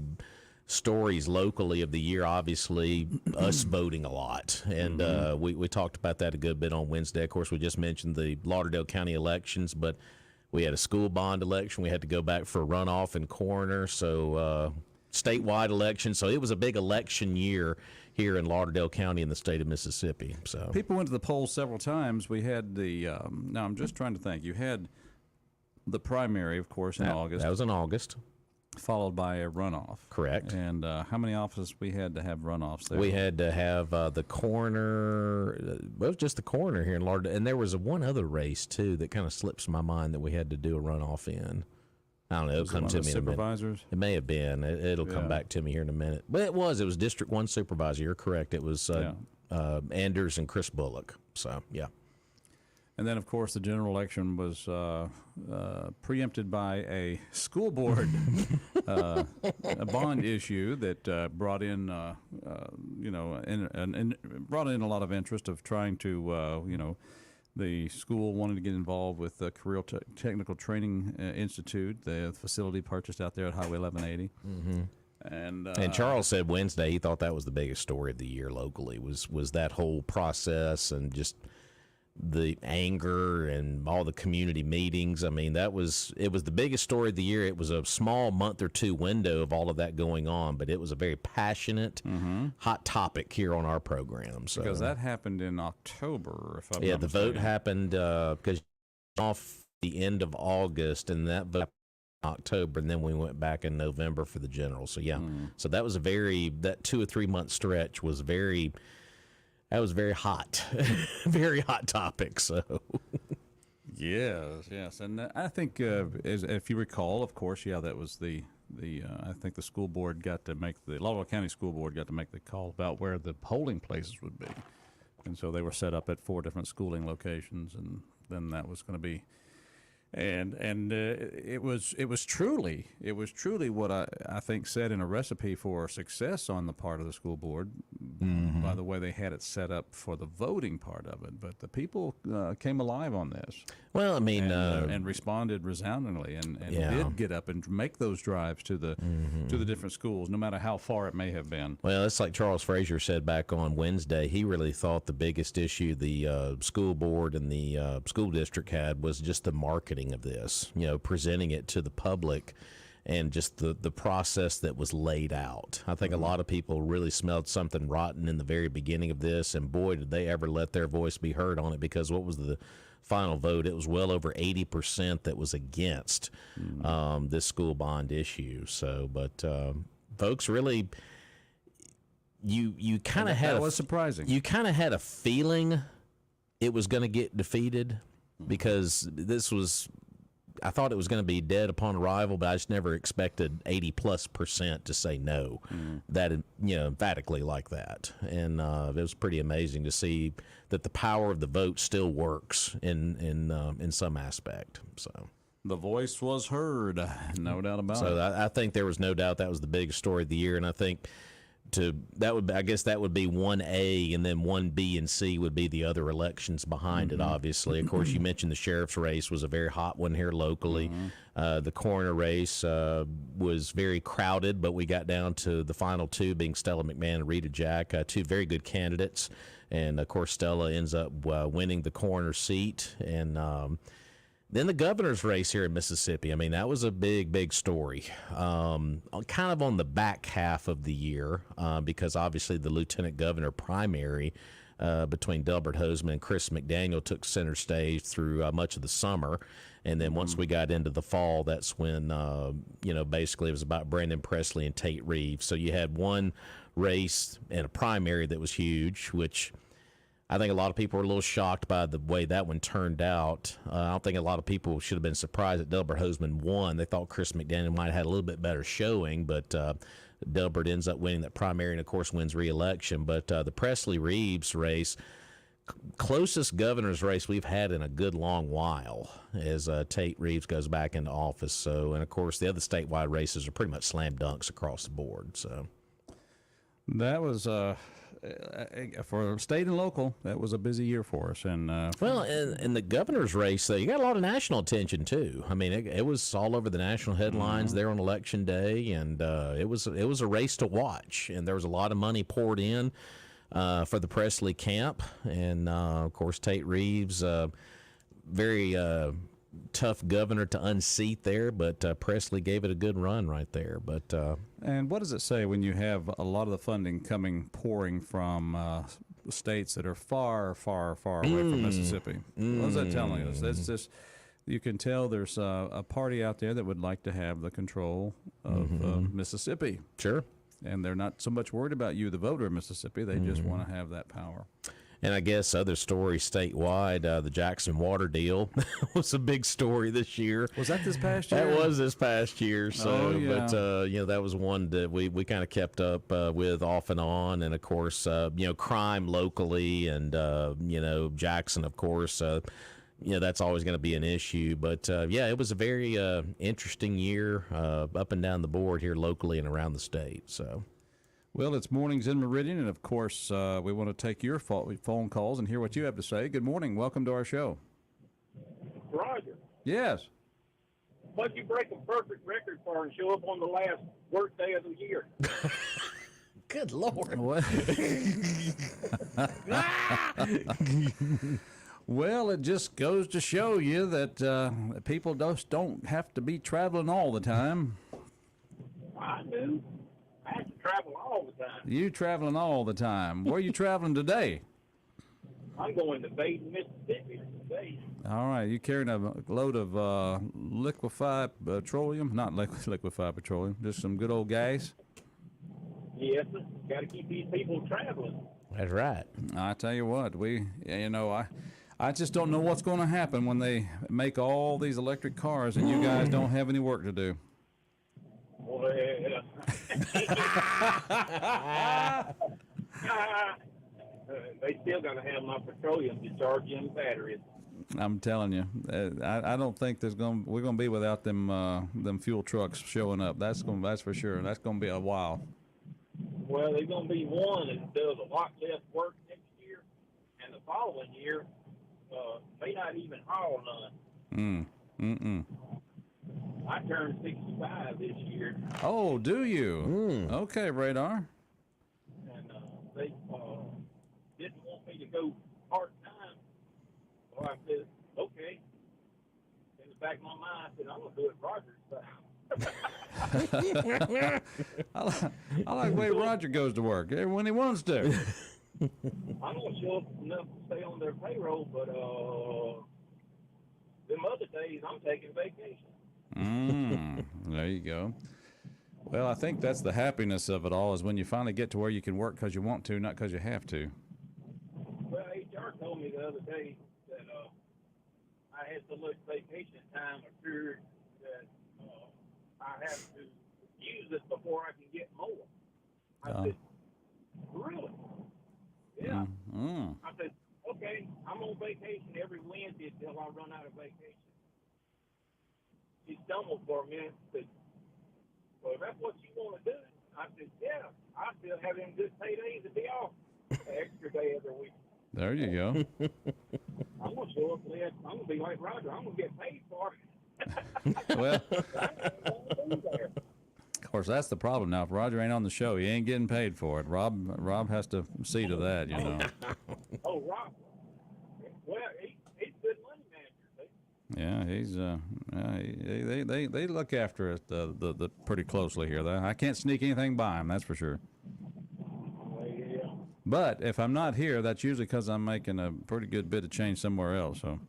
Speaker 2: stories locally of the year, obviously, us voting a lot. And we talked about that a good bit on Wednesday. Of course, we just mentioned the Lauderdale County elections, but we had a school bond election. We had to go back for a runoff and coroner. So, statewide election. So it was a big election year here in Lauderdale County in the state of Mississippi. So
Speaker 1: people went to the polls several times. We had the now I'm just trying to think. You had the primary, of course, in August.
Speaker 2: That was in August.
Speaker 1: Followed by a runoff.
Speaker 2: Correct.
Speaker 1: And how many offices we had to have runoffs there?
Speaker 2: We had to have the coroner. It was just the coroner here in Lauderdale. And there was one other race, too, that kind of slips my mind that we had to do a runoff in. I don't know. It'll come to me in a minute.
Speaker 1: Supervisors?
Speaker 2: It may have been. It'll come back to me here in a minute. But it was District 1 supervisor. You're correct. It was Anders and Chris Bullock. So, yeah.
Speaker 1: And then, of course, the general election was preempted by a school board a bond issue that brought in, brought in a lot of interest of trying to, the school wanted to get involved with the Career Technical Training Institute, the facility purchased out there at Highway 1180. And
Speaker 2: Charles said Wednesday he thought that was the biggest story of the year locally was that whole process and just the anger and all the community meetings. I mean, it was the biggest story of the year. It was a small month or two window of all of that going on, but it was a very passionate, hot topic here on our program. So
Speaker 1: because that happened in October, if I'm
Speaker 2: yeah,
Speaker 1: not
Speaker 2: the
Speaker 1: mistaken.
Speaker 2: vote happened because off the end of August, and that vote in October, and then we went back in November for the general. So yeah, so that was that 2 or 3 month stretch was very. That was very hot, very hot topic. So,
Speaker 1: yes, and I think if you recall, of course, that was the I think the school board got to make the Lauderdale County School Board got to make the call about where the polling places would be, and so they were set up at 4 different schooling locations, and then that was going to be. And it was truly what I think set in a recipe for success on the part of the school board by the way they had it set up for the voting part of it. But the people came alive on this.
Speaker 2: Well, I mean,
Speaker 1: and responded resoundingly, and did get up and make those drives to the different schools, no matter how far it may have been.
Speaker 2: Well, it's like Charles Frazier said back on Wednesday. He really thought the biggest issue the school board and the school district had was just the marketing of this, presenting it to the public and just the process that was laid out. I think a lot of people really smelled something rotten in the very beginning of this, and boy, did they ever let their voice be heard on it, because what was the final vote? It was well over 80% that was against this school bond issue. So, but folks really, you kind of had
Speaker 1: that was surprising.
Speaker 2: You kind of had a feeling it was going to get defeated, because I thought it was going to be dead upon arrival, but I just never expected 80+% to say no, that emphatically like that. And it was pretty amazing to see that the power of the vote still works in some aspect. So
Speaker 1: the voice was heard, no doubt about it.
Speaker 2: So I think there was no doubt that was the biggest story of the year, and I think. I guess that would be 1A, and then 1B and C would be the other elections behind it, obviously. Of course, you mentioned the sheriff's race was a very hot one here locally. The coroner race was very crowded, but we got down to the final 2 being Stella McMahon and Rita Jack, 2 very good candidates. And, of course, Stella ends up winning the coroner seat. And then the governor's race here in Mississippi, I mean, that was a big, big story. Kind of on the back half of the year, because obviously the lieutenant governor primary between Delbert Hoseman and Chris McDaniel took center stage through much of the summer. And then once we got into the fall, that's when, basically it was about Brandon Presley and Tate Reeves. So you had one race and a primary that was huge, which I think a lot of people were a little shocked by the way that one turned out. I don't think a lot of people should have been surprised that Delbert Hoseman won. They thought Chris McDaniel might have had a little bit better showing, but Delbert ends up winning that primary and, of course, wins re-election. But the Presley-Reeves race, closest governor's race we've had in a good long while as Tate Reeves goes back into office. So, and, of course, the other statewide races are pretty much slam dunks across the board. So
Speaker 1: that was for state and local, that was a busy year for us. And
Speaker 2: well, in the governor's race, though, you got a lot of national attention too. I mean, it was all over the national headlines there on election day, and it was a race to watch. And there was a lot of money poured in for the Presley camp, and of course Tate Reeves, very tough governor to unseat there, but Presley gave it a good run right there. But
Speaker 1: and what does it say when you have a lot of the funding pouring from states that are far, far, far away from Mississippi? What is that telling us? That's just, you can tell there's a party out there that would like to have the control of Mississippi.
Speaker 2: Sure.
Speaker 1: And they're not so much worried about you, the voter of Mississippi. They just want to have that power.
Speaker 2: And I guess other stories statewide, the Jackson water deal was a big story this year.
Speaker 1: Was that this past year?
Speaker 2: That was this past year. So,
Speaker 1: yeah.
Speaker 2: But you know, that was one that we kind of kept up with off and on. And of course, you know, crime locally, and you know, Jackson, of course. You know, that's always going to be an issue. But yeah, it was a very interesting year up and down the board here locally and around the state. So.
Speaker 1: Well, it's Mornings in Meridian, and of course, we want to take your phone calls and hear what you have to say. Good morning. Welcome to our show.
Speaker 9: Roger,
Speaker 1: Yes.
Speaker 9: what'd you break a perfect record for and show up on the last work day of the year?
Speaker 2: Good Lord.
Speaker 1: What? Well, it just goes to show you that people just don't have to be traveling all the time.
Speaker 9: I do. I have to travel all the time.
Speaker 1: You traveling all the time. Where are you traveling today?
Speaker 9: I'm going to Baden, Mississippi today.
Speaker 1: All right, you carrying a load of liquefied petroleum? Not liquefied petroleum, just some good old gas?
Speaker 9: Yes, got to keep these people traveling.
Speaker 2: That's right.
Speaker 1: I tell you what, I just don't know what's going to happen when they make all these electric cars and you guys don't have any work to do.
Speaker 9: Well, they still got to have my petroleum to charge them batteries.
Speaker 1: I'm telling you, I don't think we're gonna be without them fuel trucks showing up. That's for sure. That's gonna be a while.
Speaker 9: Well, there's going to be one that does a lot less work next year, and the following year may not even haul none. I turned 65 this year.
Speaker 1: Oh, do you? Okay, Radar.
Speaker 9: And they didn't want me to go part-time. So I said, okay. In the back of my mind, I said, I'm going to do it Roger's style.
Speaker 1: I like the way Roger goes to work when he wants to.
Speaker 9: I'm going to show up enough to stay on their payroll, but them other days I'm taking vacation.
Speaker 1: There you go. Well, I think that's the happiness of it all, is when you finally get to where you can work because you want to, not because you have to.
Speaker 9: Well, HR told me the other day that I had so much vacation time accrued that I have to use it before I can get more. I said, really? Yeah. I said, okay, I'm on vacation every Wednesday until I run out of vacation. She stumbled for a minute and said, well, that's what you want to do? I said, yeah, I still have them good paydays to be off an extra day every week.
Speaker 1: There you go.
Speaker 9: I'm going to show up late. I'm going to be like Roger. I'm going to get paid for it.
Speaker 1: Well, of course, that's the problem now. If Roger ain't on the show, he ain't getting paid for it. Rob has to see to that, you know.
Speaker 9: Oh, Rob. Well, he's good money manager. See?
Speaker 1: Yeah, he's they look after it the pretty closely here. I can't sneak anything by him, that's for sure.
Speaker 9: Yeah.
Speaker 1: But if I'm not here, that's usually because I'm making a pretty good bit of change somewhere else. So.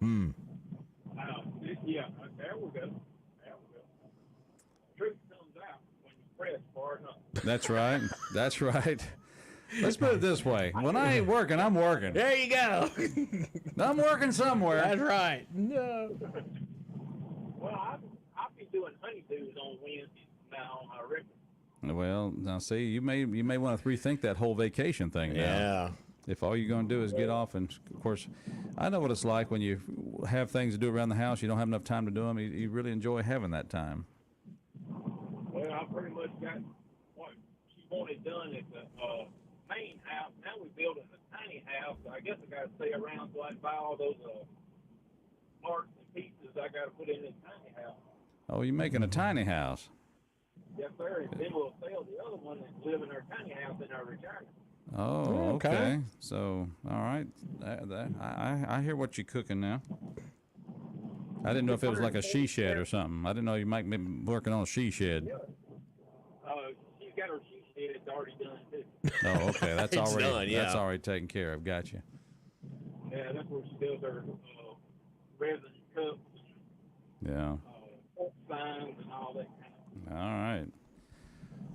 Speaker 9: Yeah, there we go. Truth comes out when you press hard enough.
Speaker 1: That's right. That's right. Let's put it this way. When I ain't working, I'm working.
Speaker 2: There you go.
Speaker 1: I'm working somewhere.
Speaker 2: That's right. No.
Speaker 9: Well, I've been doing honeydews on Wednesdays now on my record.
Speaker 1: Well, now see, you may want to rethink that whole vacation thing now.
Speaker 2: Yeah.
Speaker 1: If all you're going to do is get off, and of course, I know what it's like when you have things to do around the house. You don't have enough time to do them. You really enjoy having that time.
Speaker 9: Well, I pretty much got what she wanted done at the main house. Now we're building a tiny house. I guess I got to stay around so I can buy all those parts and pieces I got to put in this tiny house.
Speaker 1: Oh, you're making a tiny house.
Speaker 9: Yes, sir. And then we'll sell the other one and live in our tiny house in our retirement.
Speaker 1: Oh, okay. So, all right. I hear what you're cooking now. I didn't know if it was like a she shed or something. I didn't know you might be working on a she shed.
Speaker 9: She's got her she shed. It's already done, too.
Speaker 1: Oh, okay. That's
Speaker 2: It's
Speaker 1: already
Speaker 2: done, yeah.
Speaker 1: that's already taken care of. Gotcha.
Speaker 9: Yeah, that's where she does her resin cups
Speaker 1: Yeah.
Speaker 9: and pork signs and all that kind of.
Speaker 1: All right.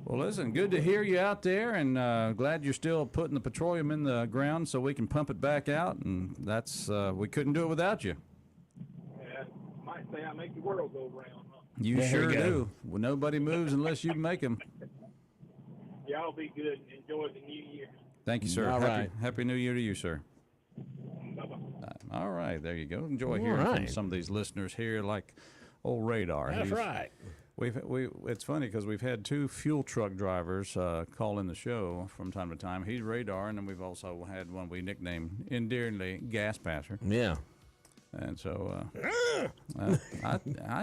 Speaker 1: Well, listen, good to hear you out there, and glad you're still putting the petroleum in the ground so we can pump it back out. And that's we couldn't do it without you.
Speaker 9: Yeah, might say I make the world go round. Huh?
Speaker 1: You
Speaker 2: There
Speaker 1: sure
Speaker 2: you go.
Speaker 1: do. Well, nobody moves unless you make them.
Speaker 9: Y'all be good and enjoy the new year.
Speaker 1: Thank you, sir.
Speaker 2: All right.
Speaker 1: Happy New Year to you, sir.
Speaker 9: Bye-bye.
Speaker 1: All right, there you go. Enjoy
Speaker 2: All
Speaker 1: hearing from
Speaker 2: right.
Speaker 1: some of these listeners here, like old Radar.
Speaker 2: That's right.
Speaker 1: It's funny because we've had two fuel truck drivers call in the show from time to time. He's Radar, and then we've also had one we nicknamed endearingly Gas Passer.
Speaker 2: Yeah.
Speaker 1: And so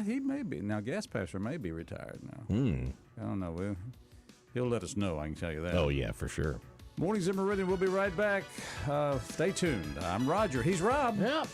Speaker 1: he may be now. Gas Passer may be retired now. I don't know. He'll let us know. I can tell you that.
Speaker 2: Oh, yeah, for sure.
Speaker 1: Mornings in Meridian. We'll be right back. Stay tuned. I'm Roger. He's Rob.
Speaker 2: Yep.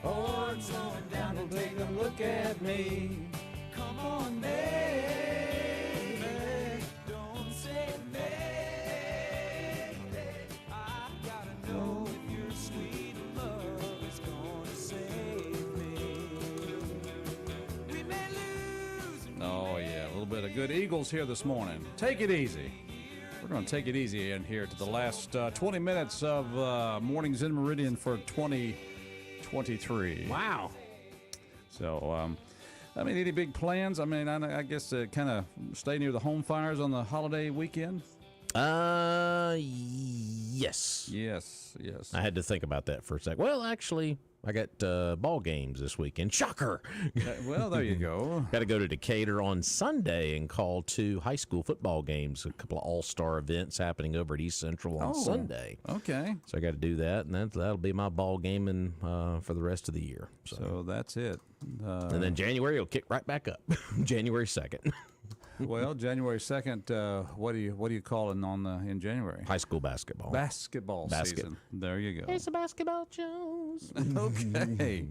Speaker 1: Ford slowing down to take a look at me. Come on, baby, don't say maybe. I gotta know if your sweet love is gonna save me. We may lose. Oh yeah, a little bit of good Eagles here this morning. Take it easy. We're going to take it easy in here to the last 20 minutes of Mornings in Meridian for 2023.
Speaker 2: Wow.
Speaker 1: So, I mean, any big plans? I mean, I guess kind of stay near the home fires on the holiday weekend?
Speaker 2: Yes.
Speaker 1: Yes.
Speaker 2: I had to think about that for a sec. Well, actually, I got ball games this weekend. Shocker.
Speaker 1: Well, there you go.
Speaker 2: Got to go to Decatur on Sunday and call 2 high school football games, a couple of all-star events happening over at East Central on Sunday.
Speaker 1: Okay.
Speaker 2: So I got to do that, and that'll be my ball game for the rest of the year.
Speaker 1: So that's it.
Speaker 2: And then January will kick right back up, January 2nd.
Speaker 1: Well, January 2nd, what do you call it in January?
Speaker 2: High school basketball.
Speaker 1: Basketball season. There you go.
Speaker 3: It's a basketball Jones.
Speaker 1: Okay.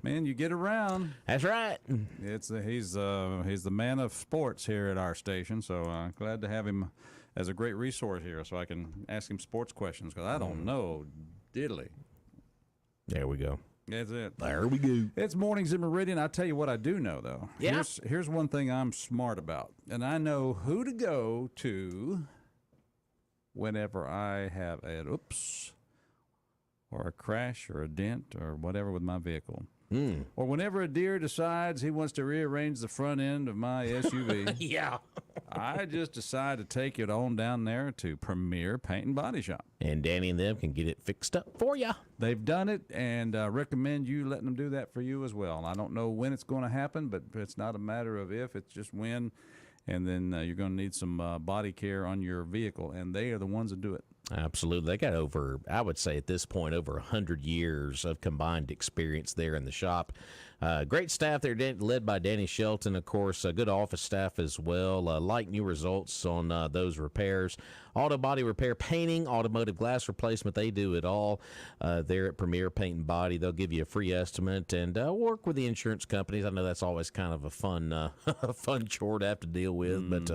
Speaker 1: Man, you get around.
Speaker 2: That's right.
Speaker 1: He's the man of sports here at our station, so glad to have him as a great resource here so I can ask him sports questions because I don't know diddly.
Speaker 2: There we go.
Speaker 1: That's it.
Speaker 2: There we go.
Speaker 1: It's Mornings in Meridian. I'll tell you what I do know, though.
Speaker 2: Yeah.
Speaker 1: Here's one thing I'm smart about, and I know who to go to whenever I have an oops or a crash or a dent or whatever with my vehicle. Or whenever a deer decides he wants to rearrange the front end of my SUV.
Speaker 2: Yeah.
Speaker 1: I just decide to take it on down there to Premier Paint and Body Shop.
Speaker 2: And Danny and them can get it fixed up for you.
Speaker 1: They've done it, and recommend you letting them do that for you as well. And I don't know when it's going to happen, but it's not a matter of if, it's just when. And then you're going to need some body care on your vehicle, and they are the ones that do it.
Speaker 2: Absolutely. They got over, I would say at this point, over 100 years of combined experience there in the shop. Great staff there, led by Danny Shelton, of course. Good office staff as well. Like new results on those repairs. Auto body repair, painting, automotive glass replacement. They do it all there at Premier Paint and Body. They'll give you a free estimate and work with the insurance companies. I know that's always kind of a fun fun chore to have to deal with, but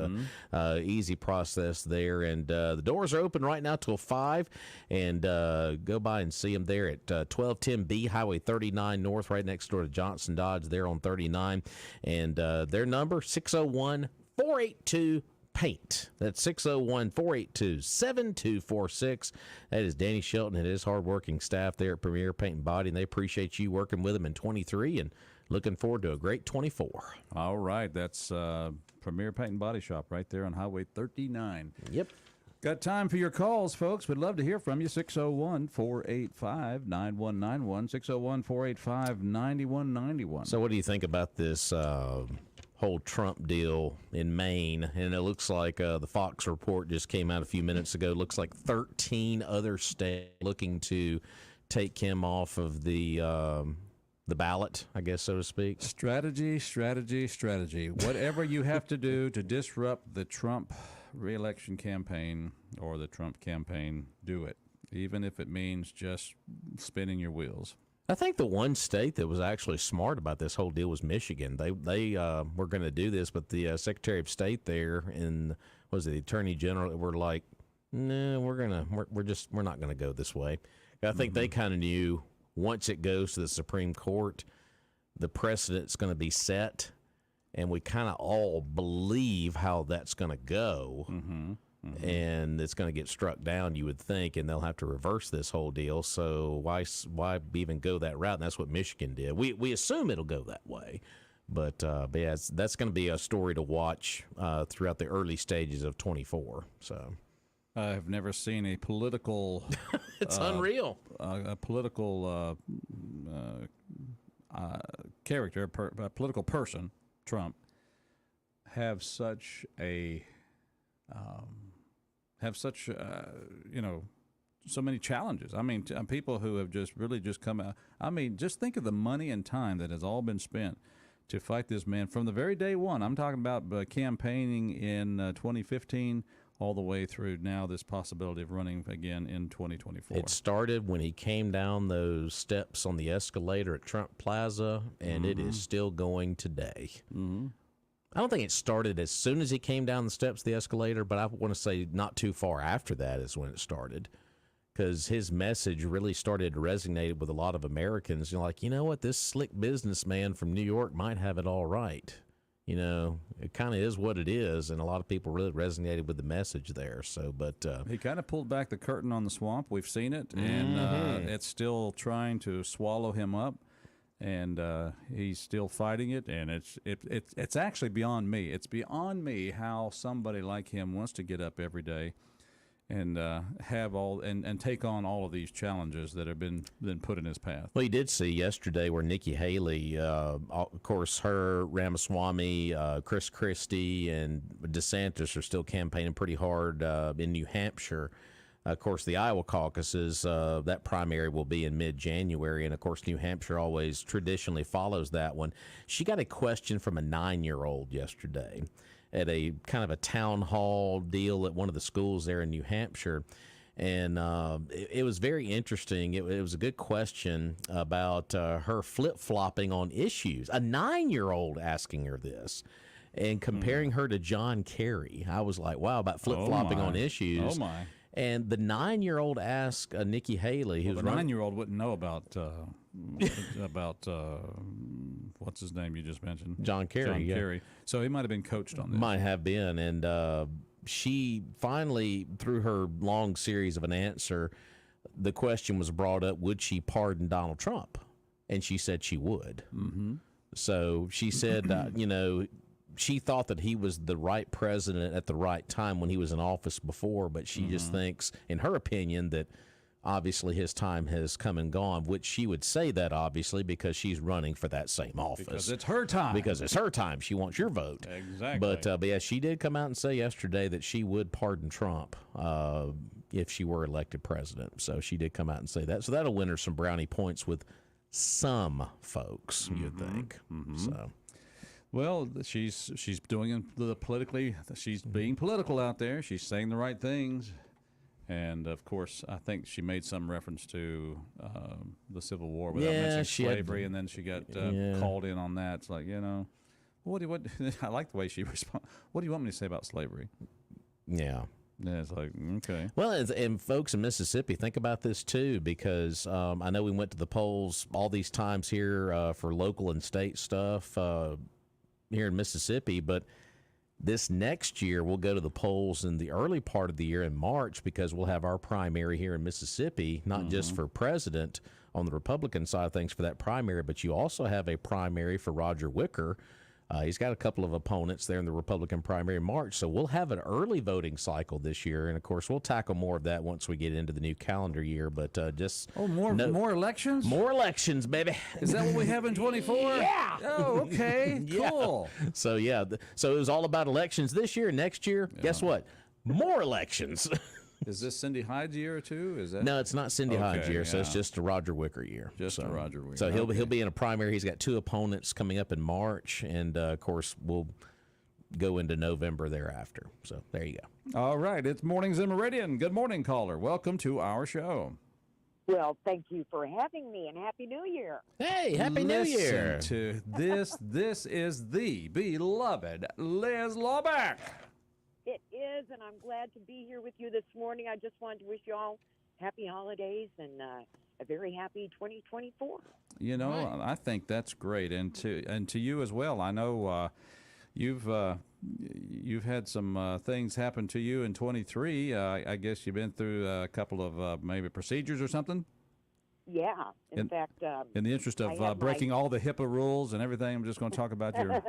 Speaker 2: easy process there. And the doors are open right now till 5, and go by and see them there at 1210B Highway 39 North, right next door to Johnson Dodge there on 39. And their number, 601-482-PAINT. That's 601-482-7246. That is Danny Shelton and his hardworking staff there at Premier Paint and Body, and they appreciate you working with them in 23 and looking forward to a great 24.
Speaker 1: All right. That's Premier Paint and Body Shop right there on Highway 39.
Speaker 2: Yep.
Speaker 1: Got time for your calls, folks. We'd love to hear from you. 601-485-9191. 601-485-9191.
Speaker 2: So what do you think about this whole Trump deal in Maine? And it looks like the Fox report just came out a few minutes ago. Looks like 13 other states looking to take him off of the ballot, I guess, so to speak.
Speaker 1: Strategy. Whatever you have to do to disrupt the Trump re-election campaign or the Trump campaign, do it, even if it means just spinning your wheels.
Speaker 2: I think the one state that was actually smart about this whole deal was Michigan. They were going to do this, but the Secretary of State there and the Attorney General were like, no, we're not going to go this way. I think they kind of knew once it goes to the Supreme Court, the precedent's going to be set. And we kind of all believe how that's going to go, and it's going to get struck down, you would think, and they'll have to reverse this whole deal. So why even go that route? And that's what Michigan did. We assume it'll go that way, but yeah, that's going to be a story to watch throughout the early stages of 24. So
Speaker 1: I've never seen a political.
Speaker 2: It's unreal.
Speaker 1: A political character, a political person. Trump have such so many challenges. I mean, people who have just come out. I mean, just think of the money and time that has all been spent to fight this man from the very day one. I'm talking about campaigning in 2015 all the way through now this possibility of running again in 2024.
Speaker 2: It started when he came down those steps on the escalator at Trump Plaza, and it is still going today.
Speaker 1: Mm-hmm.
Speaker 2: I don't think it started as soon as he came down the steps of the escalator, but I want to say not too far after that is when it started, because his message really started to resonate with a lot of Americans. You're like, you know what, this slick businessman from New York might have it all right. You know, it kind of is what it is, and a lot of people really resonated with the message there. So, but
Speaker 1: he kind of pulled back the curtain on the swamp. We've seen it, and it's still trying to swallow him up. And he's still fighting it, and it's actually beyond me. It's beyond me how somebody like him wants to get up every day and have all and take on all of these challenges that have been put in his path.
Speaker 2: Well, you did see yesterday where Nikki Haley, of course, her, Ramaswamy, Chris Christie, and DeSantis are still campaigning pretty hard in New Hampshire. Of course, the Iowa caucuses, that primary will be in mid-January, and, of course, New Hampshire always traditionally follows that one. She got a question from a 9-year-old yesterday at a kind of a town hall deal at one of the schools there in New Hampshire, and it was very interesting. It was a good question about her flip-flopping on issues. A 9-year-old asking her this. And comparing her to John Kerry. I was like, wow, about flip-flopping on issues.
Speaker 1: Oh, my.
Speaker 2: And the 9-year-old asked Nikki Haley, who's
Speaker 1: the 9-year-old wouldn't know about what's his name you just mentioned,
Speaker 2: John Kerry.
Speaker 1: John Kerry. So he might have been coached on this.
Speaker 2: Might have been, and she finally, through her long series of an answer, the question was brought up: would she pardon Donald Trump? And she said she would.
Speaker 1: Mm-hmm.
Speaker 2: So she said, you know. She thought that he was the right president at the right time when he was in office before, but she just thinks, in her opinion, that obviously his time has come and gone, which she would say that, obviously, because she's running for that same office.
Speaker 1: Because it's her time.
Speaker 2: Because it's her time. She wants your vote.
Speaker 1: Exactly.
Speaker 2: But yeah, she did come out and say yesterday that she would pardon Trump if she were elected president. So she did come out and say that. So that'll win her some brownie points with some folks, you'd think. So.
Speaker 1: Well, she's doing the politically. She's being political out there. She's saying the right things, and of course, I think she made some reference to the Civil War without mentioning slavery, and then she got called in on that. It's like, you know, what? I like the way she responded. What do you want me to say about slavery?
Speaker 2: Yeah.
Speaker 1: Yeah, it's like, okay.
Speaker 2: Well, and folks in Mississippi, think about this too, because I know we went to the polls all these times here for local and state stuff. Here in Mississippi, but this next year we'll go to the polls in the early part of the year in March, because we'll have our primary here in Mississippi, not just for president on the Republican side of things for that primary, but you also have a primary for Roger Wicker. He's got a couple of opponents there in the Republican primary in March, so we'll have an early voting cycle this year, and of course we'll tackle more of that once we get into the new calendar year. But just
Speaker 1: more elections,
Speaker 2: more elections, baby.
Speaker 1: Is that what we have in 24?
Speaker 2: Yeah.
Speaker 1: Oh, okay, cool.
Speaker 2: Yeah. So yeah, so it was all about elections this year. Next year, guess what? More elections.
Speaker 1: Is this Cindy Hyde's year or two? Is that
Speaker 2: no? It's not Cindy Hyde's year, so it's just a Roger Wicker year.
Speaker 1: Just a Roger Wicker.
Speaker 2: So he'll be in a primary. He's got 2 opponents coming up in March, and of course we'll go into November thereafter. So there you go.
Speaker 1: All right, it's Mornings in Meridian. Good morning, caller. Welcome to our show.
Speaker 10: Well, thank you for having me, and Happy New Year.
Speaker 2: Hey, Happy New Year.
Speaker 1: To this. This is the beloved Liz Lawback.
Speaker 10: It is, and I'm glad to be here with you this morning. I just wanted to wish you all happy holidays and a very happy 2024.
Speaker 1: You know, I think that's great, and to you as well. I know you've had some things happen to you in 23. I guess you've been through a couple of maybe procedures or something.
Speaker 10: Yeah, in fact,
Speaker 1: in the interest of breaking all the HIPAA rules and everything, I'm just going to talk about your.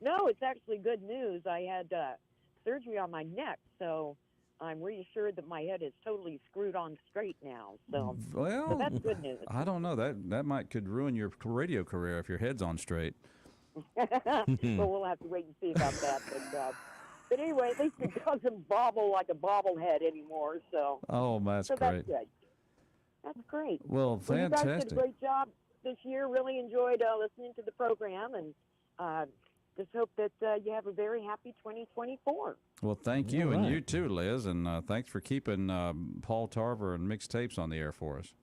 Speaker 10: No, it's actually good news. I had surgery on my neck, so I'm reassured that my head is totally screwed on straight now. So,
Speaker 1: well,
Speaker 10: so that's good news.
Speaker 1: I don't know, that could ruin your radio career if your head's on straight.
Speaker 10: Well, we'll have to wait and see about that. But anyway, at least it doesn't bobble like a bobblehead anymore. So.
Speaker 1: Oh, that's great.
Speaker 10: That's good. That's great.
Speaker 1: Well, fantastic.
Speaker 10: You guys did a great job this year. Really enjoyed listening to the program, and just hope that you have a very happy 2024.
Speaker 1: Well, thank you,
Speaker 2: All
Speaker 1: and
Speaker 2: right.
Speaker 1: you too, Liz, and thanks for keeping Paul Tarver and mixtapes on the air for us.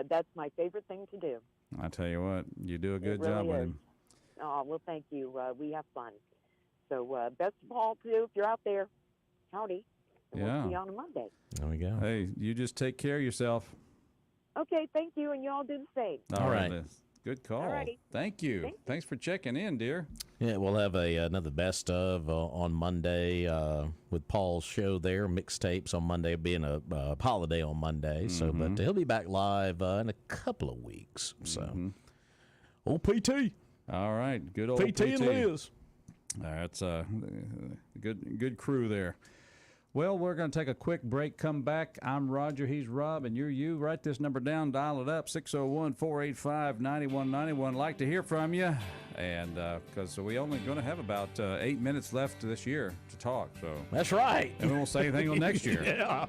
Speaker 10: That's my favorite thing to do.
Speaker 1: I tell you what, you do a good
Speaker 10: really
Speaker 1: job with
Speaker 10: is.
Speaker 1: him.
Speaker 10: Oh, well, thank you. We have fun. So best of all, too, if you're out there. Howdy. And
Speaker 1: Yeah.
Speaker 10: We'll see you on a Monday.
Speaker 2: There we go.
Speaker 1: Hey, you just take care of yourself.
Speaker 10: Okay, thank you, and you all do the same.
Speaker 2: All right.
Speaker 1: Liz. Good call.
Speaker 10: Alrighty.
Speaker 1: Thank you.
Speaker 10: Thank you.
Speaker 1: Thanks for checking in, dear.
Speaker 2: Yeah, we'll have another best of on Monday with Paul's show there. Mixtapes on Monday, being a holiday on Monday. So, but he'll be back live in a couple of weeks. So, old PT,
Speaker 1: All right. Good old
Speaker 2: PT and Liz.
Speaker 1: That's a good crew there. Well, we're going to take a quick break, come back. I'm Roger, he's Rob, and you're you. Write this number down, dial it up, 601-485-9191. Like to hear from you, and because we only going to have about 8 minutes left this year to talk. So
Speaker 2: That's right.
Speaker 1: and we won't say anything till next year.
Speaker 2: Yeah.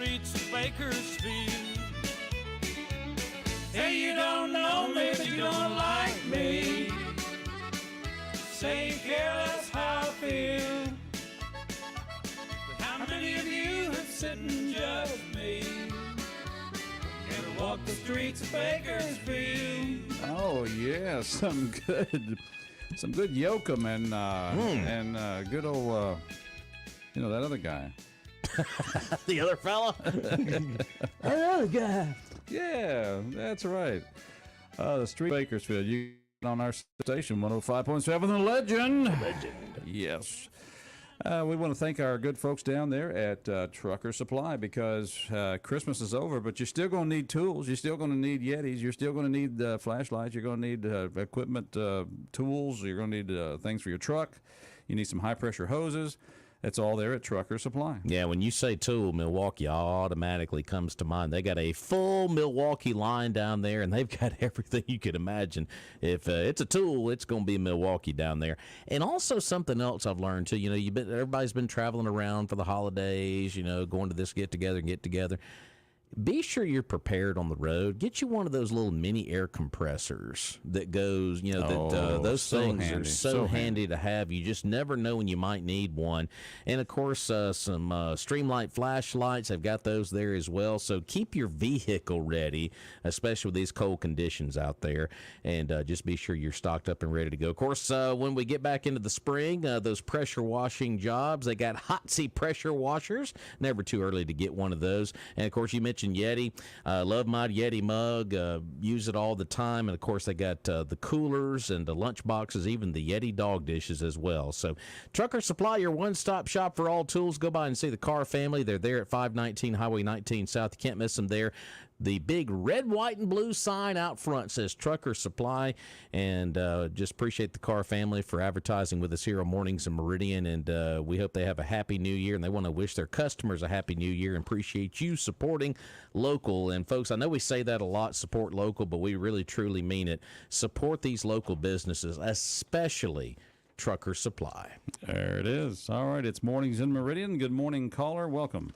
Speaker 11: Streets of Bakersfield. Hey, you don't know me, but you don't like me. Say you care, that's how I feel. But how many of you have sit and judged me? Ever walk the streets of Bakersfield?
Speaker 1: Oh yeah, some good Yoakum and good old that other guy.
Speaker 2: The other fella.
Speaker 1: Another guy. Yeah, that's right. The Street Bakersfield. You on our station 105.7 The Legend. Yes. We want to thank our good folks down there at Trucker Supply because Christmas is over, but you're still going to need tools. You're still going to need Yetis. You're still going to need flashlights. You're going to need equipment, tools. You're going to need things for your truck. You need some high-pressure hoses. It's all there at Trucker Supply.
Speaker 2: Yeah, when you say tool, Milwaukee automatically comes to mind. They got a full Milwaukee line down there, and they've got everything you could imagine. If it's a tool, it's going to be Milwaukee down there. And also something else I've learned, too. You know, everybody's been traveling around for the holidays, going to this get-together and get-together. be sure you're prepared on the road. Get you one of those little mini air compressors that goes, those
Speaker 1: so
Speaker 2: things
Speaker 1: handy,
Speaker 2: are so handy to have. You just never know when you might need one. And, of course, some Streamlight flashlights. I've got those there as well. So keep your vehicle ready, especially with these cold conditions out there. And just be sure you're stocked up and ready to go. Of course, when we get back into the spring, those pressure washing jobs, they got hot seat pressure washers. Never too early to get one of those. And, of course, you mentioned Yeti. Love my Yeti mug. Use it all the time. And, of course, they got the coolers and the lunch boxes, even the Yeti dog dishes as well. So Trucker Supply, your one-stop shop for all tools. Go by and see the Carr family. They're there at 519 Highway 19 South. You can't miss them there. The big red, white, and blue sign out front says Trucker Supply. And just appreciate the Carr family for advertising with us here on Mornings in Meridian. And we hope they have a happy new year. And they want to wish their customers a happy new year and appreciate you supporting local. And, folks, I know we say that a lot, support local, but we really, truly mean it. Support these local businesses, especially Trucker Supply.
Speaker 1: There it is. All right, it's Mornings in Meridian. Good morning, caller. Welcome.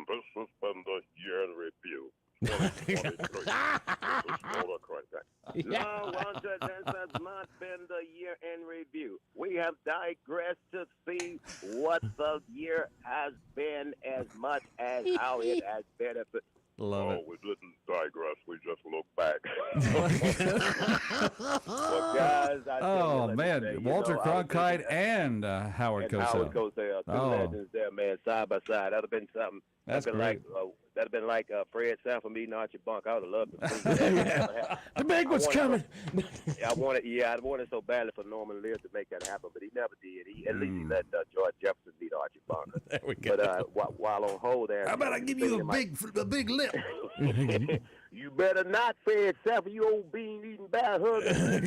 Speaker 12: This has been the year in review. 2023. No, Walter, this has not been the year in review. We have digressed to see what the year has been as much as how it has benefited.
Speaker 1: Love it.
Speaker 12: We didn't digress. We just look back. Well, guys,
Speaker 1: man, Walter Cronkite and Howard Cosell.
Speaker 12: Howard Cosell, two legends there, man, side by side. That'd have been something.
Speaker 1: That's
Speaker 12: great. That'd have been like Fred Sanford meeting Archie Bunker. I would have loved to see that.
Speaker 2: The big one's coming.
Speaker 12: I wanted so badly for Norman Lear to make that happen, but he never did. At least he let George Jefferson meet Archie Bunker.
Speaker 2: There we go.
Speaker 12: But while on hold there,
Speaker 1: how about I give you a big lip?
Speaker 12: You better not, Fred Sanford, you old bean-eating bad husband.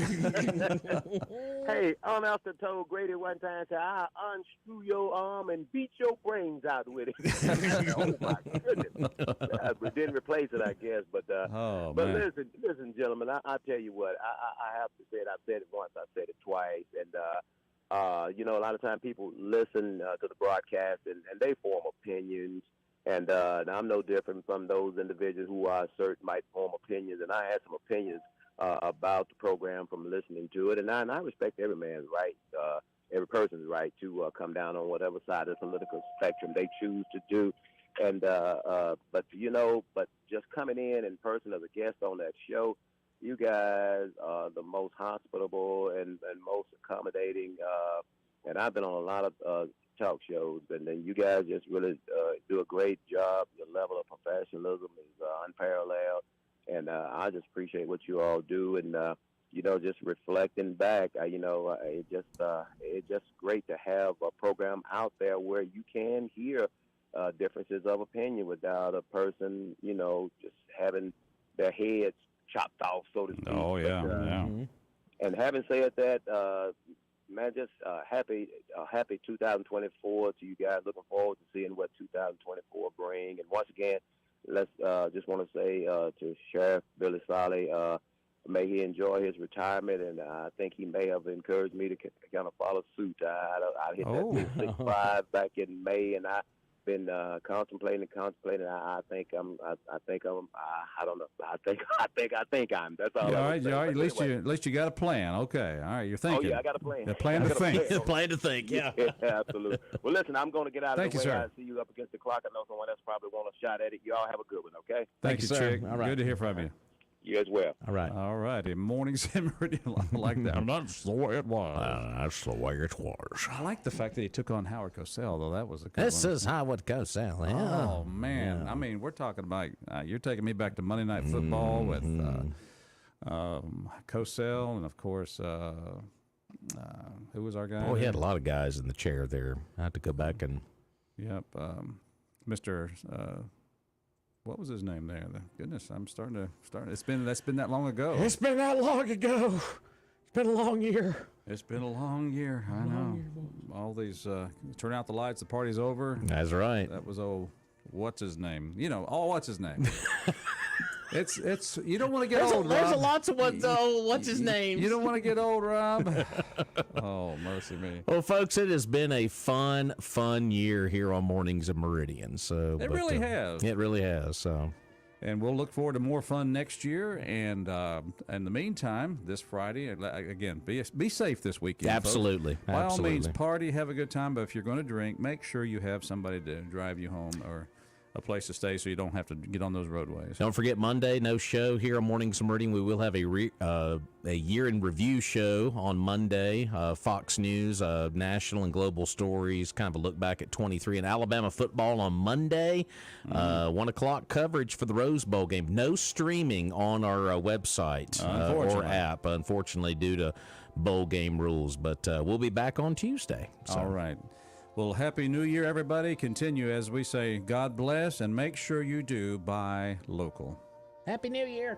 Speaker 12: Hey, Master told Grady one time, said, I'll unscrew your arm and beat your brains out with it. Oh, my goodness. We didn't replace it, I guess. But listen, gentlemen, I tell you what, I have to say it. I've said it once, I've said it twice. And, a lot of times people listen to the broadcast and they form opinions. And I'm no different from those individuals who are certain might form opinions. And I had some opinions about the program from listening to it. And I respect every man's right, every person's right to come down on whatever side of the political spectrum they choose to do. And but just coming in person as a guest on that show, you guys are the most hospitable and most accommodating. And I've been on a lot of talk shows, and then you guys just really do a great job. Your level of professionalism is unparalleled, and I just appreciate what you all do. And just reflecting back, it's just great to have a program out there where you can hear differences of opinion without a person, just having their heads chopped off, so to speak.
Speaker 1: Oh yeah, yeah.
Speaker 12: And having said that, man, just happy 2024 to you guys. Looking forward to seeing what 2024 bring. And once again, let's just want to say to Sheriff Billy Solly, may he enjoy his retirement, and I think he may have encouraged me to kind of follow suit. I hit that 6'5" back in May, and I've been contemplating. I think I'm. I don't know. I think I'm. That's all.
Speaker 1: All right. At least you got a plan. Okay. All right. You're thinking.
Speaker 12: Oh yeah, I got a plan.
Speaker 1: A plan to think.
Speaker 2: A plan to think. Yeah.
Speaker 12: Absolutely. Well, listen, I'm going to get out of the way.
Speaker 1: Sir.
Speaker 12: I see you up against the clock. I know someone else probably want a shot at it. You all have a good one. Okay.
Speaker 1: Thank you,
Speaker 2: sir.
Speaker 1: Chick.
Speaker 2: All right.
Speaker 1: Good to hear from you.
Speaker 12: You as well.
Speaker 2: All right.
Speaker 1: All righty. Mornings in Meridian. I like that. That's the way it was.
Speaker 2: That's the way it was.
Speaker 1: I like the fact that he took on Howard Cosell, though. That was a good
Speaker 2: This
Speaker 1: one.
Speaker 2: is Howard Cosell. Yeah.
Speaker 1: Oh, man.
Speaker 2: Yeah.
Speaker 1: I mean, we're talking about, you're taking me back to Monday Night Football with Cosell and, of course, who was our guy?
Speaker 2: Oh, he had a lot of guys in the chair there. I had to go back and...
Speaker 1: Yep. Mr. What was his name there? Goodness, I'm starting to. That's been that long ago.
Speaker 2: It's been that long ago. It's been a long year.
Speaker 1: It's been a long year. I know. All these turn out the lights. The party's over.
Speaker 2: That's right.
Speaker 1: That was what's his name? What's his name? It's you don't want to get old,
Speaker 2: There's
Speaker 1: Rob.
Speaker 2: lots of ones. Oh, what's his name?
Speaker 1: You don't want to get old, Rob. Oh, mercy me.
Speaker 2: Well, folks, it has been a fun year here on Mornings of Meridian. So
Speaker 1: It really has.
Speaker 2: It really has. So.
Speaker 1: And we'll look forward to more fun next year. And in the meantime, this Friday, again, be safe this weekend.
Speaker 2: Absolutely.
Speaker 1: Folks. By all means, party, have a good time. But if you're going to drink, make sure you have somebody to drive you home or a place to stay so you don't have to get on those roadways.
Speaker 2: Don't forget Monday, no show here on Mornings of Meridian. We will have a year in review show on Monday. Fox News, national and global stories, kind of a look back at 23 and Alabama football on Monday. 1 o'clock coverage for the Rose Bowl game. No streaming on our website or app, unfortunately, due to bowl game rules. But we'll be back on Tuesday. So.
Speaker 1: All right. Well, Happy New Year, everybody. Continue, as we say, God bless, and make sure you do buy local.
Speaker 3: Happy New Year.